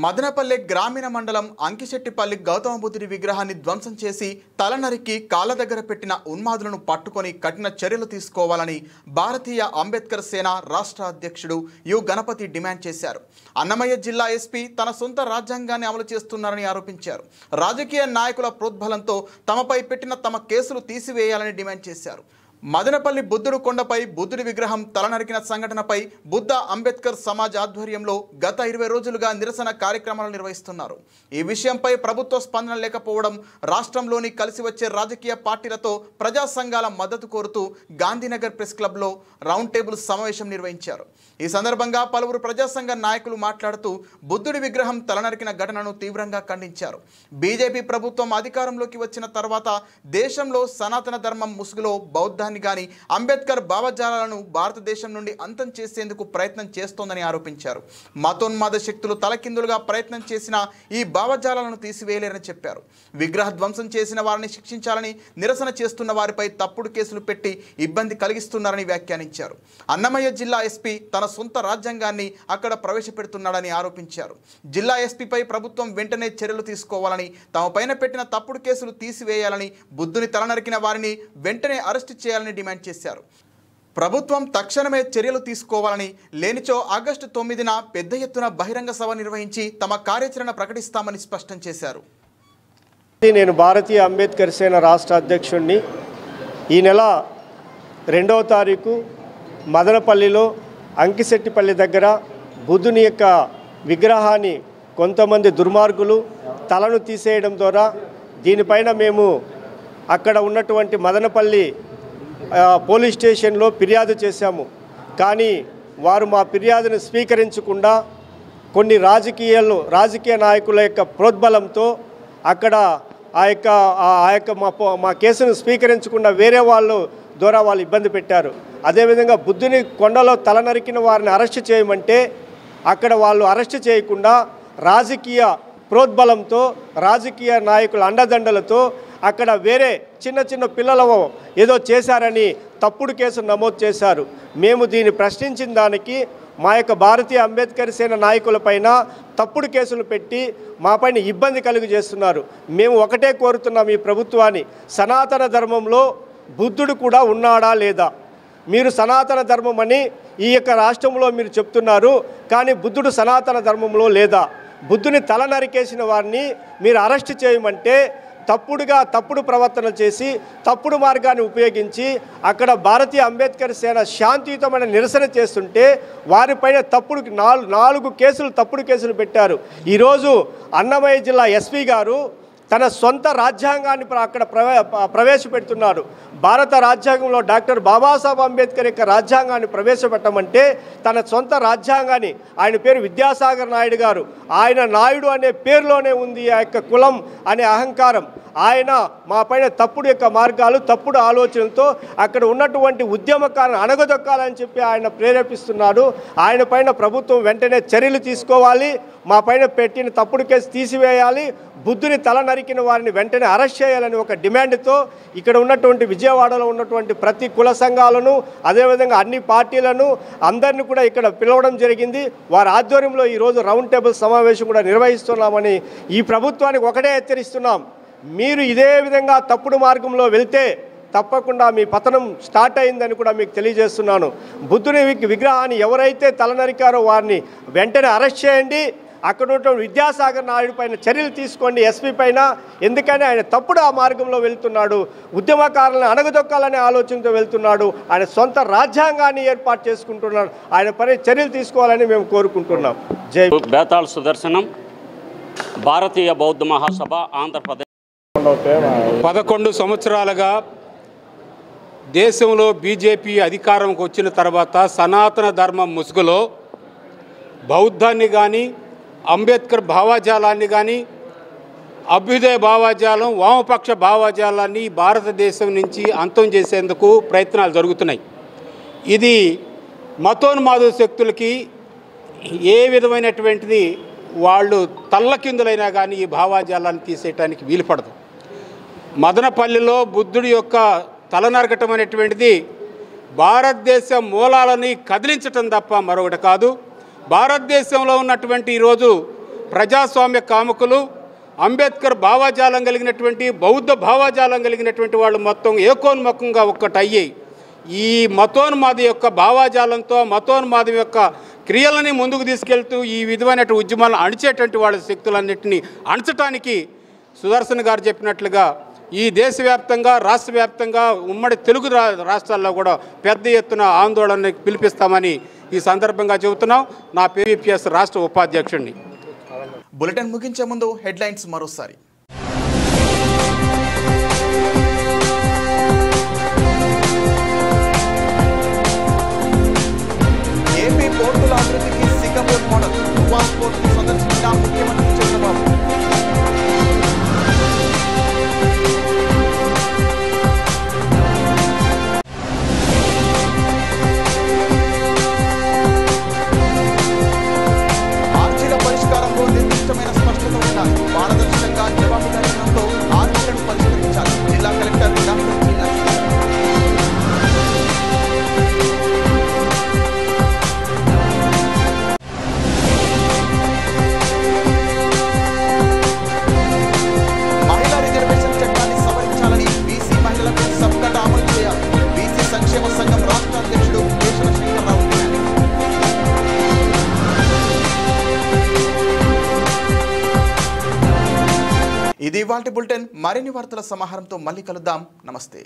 మదనపల్లె గ్రామీణ మండలం అంకిశెట్టిపల్లి గౌతమ బుద్ధుడి విగ్రహాన్ని ధ్వంసం చేసి తల నరికి కాళ్ళ దగ్గర పెట్టిన ఉన్మాదులను పట్టుకొని కఠిన చర్యలు తీసుకోవాలని భారతీయ అంబేద్కర్ సేన రాష్ట్ర అధ్యక్షుడు యు గణపతి డిమాండ్ చేశారు. అన్నమయ్య జిల్లా ఎస్పీ తన సొంత రాజ్యాంగాన్ని అమలు చేస్తున్నారని ఆరోపించారు. రాజకీయ నాయకుల ప్రోద్బలంతో తమపై పెట్టిన తమ కేసులు తీసివేయాలని డిమాండ్ చేశారు. మదనపల్లి బుద్ధుడు కొండపై బుద్ధుడి విగ్రహం తలనరికిన సంఘటనపై బుద్ధ అంబేద్కర్ సమాజ్ ఆధ్వర్యంలో గత 20 రోజులుగా నిరసన కార్యక్రమాలు నిర్వహిస్తున్నారు. ఈ విషయంపై ప్రభుత్వ స్పందన లేకపోవడం రాష్ట్రంలోని కలిసి వచ్చే రాజకీయ పార్టీలతో ప్రజా సంఘాల మద్దతు కోరుతూ గాంధీనగర్ ప్రెస్ క్లబ్లో రౌండ్ టేబుల్ సమావేశం నిర్వహించారు. ఈ సందర్భంగా పలువురు ప్రజా సంఘ నాయకులు మాట్లాడుతూ బుద్ధుడి విగ్రహం తలనరికిన ఘటనను తీవ్రంగా ఖండించారు. బీజేపీ ప్రభుత్వం అధికారంలోకి వచ్చిన తర్వాత దేశంలో సనాతన ధర్మం ముసుగులో బౌద్ధ గాని అంబేద్కర్ భావజాలాలను భారతదేశం నుండి అంతం చేసేందుకు ప్రయత్నం చేస్తోందని ఆరోపించారు. మతోన్మాద శక్తులు తలకిందులుగా ప్రయత్నం చేసిన ఈ భావజాలాలను తీసివేయలేరని చెప్పారు. విగ్రహ ధ్వంసం చేసిన వారిని శిక్షించాలని, నిరసన చేస్తున్న వారిపై తప్పుడు కేసులు పెట్టి ఇబ్బంది కలిగిస్తున్నారని వ్యాఖ్యానించారు. అన్నమయ్య జిల్లా ఎస్పీ తన సొంత రాజ్యాంగాన్ని అక్కడ ప్రవేశపెడుతున్నాడని ఆరోపించారు. జిల్లా ఎస్పీపై ప్రభుత్వం వెంటనే చర్యలు తీసుకోవాలని, తమపైన పెట్టిన తప్పుడు కేసులు తీసివేయాలని, బుద్ధుని తలనరికిన వారిని వెంటనే అరెస్టు చేయాలని డిమాండ్ చేశారు. ప్రభుత్వం తక్షణమే చర్యలు తీసుకోవాలని, లేనిచో ఆగస్టు 9న పెద్ద ఎత్తున బహిరంగ సభ నిర్వహించి తమ కార్యాచరణ ప్రకటిస్తామని స్పష్టం చేశారు. నేను భారతీయ అంబేద్కర్ సేన రాష్ట్ర అధ్యక్షుడిని. ఈ నెల 2వ తారీఖు మదనపల్లిలో అంకిశెట్టిపల్లి దగ్గర బుద్ధుని యొక్క విగ్రహాన్ని కొంతమంది దుర్మార్గులు తలను తీసేయడం ద్వారా దీనిపైన మేము అక్కడ ఉన్నటువంటి మదనపల్లి పోలీస్ స్టేషన్లో ఫిర్యాదు చేశాము. కానీ వారు మా ఫిర్యాదును స్వీకరించకుండా కొన్ని రాజకీయ నాయకుల యొక్క ప్రోద్బలంతో అక్కడ ఆ యొక్క మా కేసును స్వీకరించకుండా వేరే వాళ్ళు ద్వారా వాళ్ళు ఇబ్బంది పెట్టారు. అదేవిధంగా బుద్ధుని కొండలో తలనరికిన వారిని అరెస్ట్ చేయమంటే అక్కడ వాళ్ళు అరెస్ట్ చేయకుండా రాజకీయ ప్రోద్బలంతో, రాజకీయ నాయకుల అండదండలతో అక్కడ వేరే చిన్న పిల్లలు ఏదో చేశారని తప్పుడు కేసు నమోదు చేశారు. మేము దీన్ని ప్రశ్నించిన దానికి మా యొక్క భారతీయ అంబేద్కర్ సేన నాయకులపైన తప్పుడు కేసులు పెట్టి మాపైన ఇబ్బంది కలుగజేస్తున్నారు. మేము ఒకటే కోరుతున్నాం ఈ ప్రభుత్వాన్ని, సనాతన ధర్మంలో బుద్ధుడు కూడా ఉన్నాడా లేదా? మీరు సనాతన ధర్మం అని ఈ యొక్క రాష్ట్రంలో మీరు చెప్తున్నారు, కానీ బుద్ధుడు సనాతన ధర్మంలో లేదా? బుద్ధుని తల నరికేసిన వారిని మీరు అరెస్ట్ చేయమంటే తప్పుడు ప్రవర్తన చేసి తప్పుడు మార్గాన్ని ఉపయోగించి అక్కడ భారతీయ అంబేద్కర్ సేన శాంతియుతమైన నిరసన చేస్తుంటే వారిపైన తప్పుడు కేసులు పెట్టారు. ఈరోజు అన్నమయ్య జిల్లా ఎస్పీ గారు తన సొంత రాజ్యాంగాన్ని అక్కడ ప్రవేశపెడుతున్నాడు. భారత రాజ్యాంగంలో డాక్టర్ బాబాసాహెబ్ అంబేద్కర్ యొక్క రాజ్యాంగాన్ని ప్రవేశపెట్టమంటే తన సొంత రాజ్యాంగాన్ని, ఆయన పేరు విద్యాసాగర్ నాయుడు గారు, ఆయన నాయుడు అనే పేరులోనే ఉంది ఆ యొక్క కులం అనే అహంకారం. ఆయన మా పైన తప్పుడు యొక్క మార్గాలు, తప్పుడు ఆలోచనలతో అక్కడ ఉన్నటువంటి ఉద్యమకాలను అణగదొక్కాలని చెప్పి ఆయన ప్రేరేపిస్తున్నాడు. ఆయన పైన ప్రభుత్వం వెంటనే చర్యలు తీసుకోవాలి, మా పైన పెట్టిన తప్పుడు కేసు తీసివేయాలి, బుద్ధుని తల నరికిన వారిని వెంటనే అరెస్ట్ చేయాలని ఒక డిమాండ్తో ఇక్కడ ఉన్నటువంటి విజయవాడలో ఉన్నటువంటి ప్రతి కుల సంఘాలను, అదేవిధంగా అన్ని పార్టీలను అందరినీ కూడా ఇక్కడ పిలవడం జరిగింది. వారి ఆధ్వర్యంలో ఈరోజు రౌండ్ టేబుల్ సమావేశం కూడా నిర్వహిస్తున్నామని ఈ ప్రభుత్వానికి ఒకటే హెచ్చరిస్తున్నాం. మీరు ఇదే విధంగా తప్పుడు మార్గంలో వెళ్తే తప్పకుండా మీ పతనం స్టార్ట్ అయిందని కూడా మీకు తెలియజేస్తున్నాను. బుద్ధుని విగ్రహాన్ని ఎవరైతే తలనరికారో వారిని వెంటనే అరెస్ట్ చేయండి. అక్కడ ఉన్నటువంటి విద్యాసాగర్ నాయుడు పైన చర్యలు తీసుకోండి, ఎస్పీ పైన. ఎందుకని ఆయన తప్పుడు ఆ మార్గంలో వెళ్తున్నాడు, ఉద్యమకారులను అణగదొక్కాలనే ఆలోచనతో వెళ్తున్నాడు, ఆయన సొంత రాజ్యాంగాన్ని ఏర్పాటు చేసుకుంటున్నాడు. ఆయన పైన చర్యలు తీసుకోవాలని మేము కోరుకుంటున్నాం. జై బేతాళ్ సుదర్శనం, భారతీయ బౌద్ధ మహాసభ, ఆంధ్రప్రదేశ్. 11 సంవత్సరాలుగా దేశంలో బీజేపీ అధికారంకి వచ్చిన తర్వాత సనాతన ధర్మం ముసుగులో బౌద్ధాన్ని కానీ, అంబేద్కర్ భావజాలాన్ని కానీ, అభ్యుదయ భావజాలం, వామపక్ష భావజాలాన్ని భారతదేశం నుంచి అంతం చేసేందుకు ప్రయత్నాలు జరుగుతున్నాయి. ఇది మతోన్మాద శక్తులకి ఏ విధమైనటువంటిది వాళ్ళు తల్లకిందులైనా కానీ ఈ భావజాలాన్ని తీసేయటానికి వీలుపడదు. మదనపల్లిలో బుద్ధుడి యొక్క తలనరకటం అనేటువంటిది భారతదేశ మూలాలని కదిలించటం తప్ప మరొకటి కాదు. భారతదేశంలో ఉన్నటువంటి ఈరోజు ప్రజాస్వామ్య కాముకులు, అంబేద్కర్ భావజాలం కలిగినటువంటి, బౌద్ధ భావజాలం కలిగినటువంటి వాళ్ళు మొత్తం ఏకోన్ముఖంగా ఒక్కటయ్యి ఈ మతోన్మాది యొక్క భావజాలంతో, మతోన్మాదం యొక్క క్రియలని ముందుకు తీసుకెళ్తూ ఈ విధమైన ఉద్యమాలను అణిచేటువంటి వాళ్ళ శక్తులన్నింటినీ అణచటానికి సుదర్శన్ గారు చెప్పినట్లుగా ఈ దేశవ్యాప్తంగా, రాష్ట్ర వ్యాప్తంగా, ఉమ్మడి తెలుగు రాష్ట్రాల్లో కూడా పెద్ద ఎత్తున ఆందోళన పిలిపిస్తామని ఈ సందర్భంగా చెబుతున్నాం. నా PVPS రాష్ట్ర ఉపాధ్యక్షుడిని. బులెటిన్ ముగించే ముందు హెడ్లైన్స్ మరోసారి. ఏపీ పోర్టుల అభివృద్ధికి సింగపూర్ మోడల్, దుబాయ్ పోర్టును సందర్శించిన ముఖ్యమంత్రి చంద్రబాబు. ఆర్జీల పరిష్కారంలో నిర్దిష్టమైన స్పష్టత ఉండాలి, పారదర్శకంగా జవాబుదారీతనంతో ఆర్జీలను పరిష్కరించాలి. జిల్లా కలెక్టర్ డాక్టర్ జిల్లా. మహిళా రిజర్వేషన్ చట్టాన్ని సవరించాలని, బీసీ మహిళలకు సబ్కట్ అమలు చేయాలి. బీసీ సంక్షేమ సంఘం రాష్ట్ర అధ్యక్షుడు కేశవ శంకర్రావు. ఇది ఇవాల్టి బులెటిన్. మరిన్ని వార్తల సమాహారంతో మళ్ళీ కలుద్దాం. నమస్తే.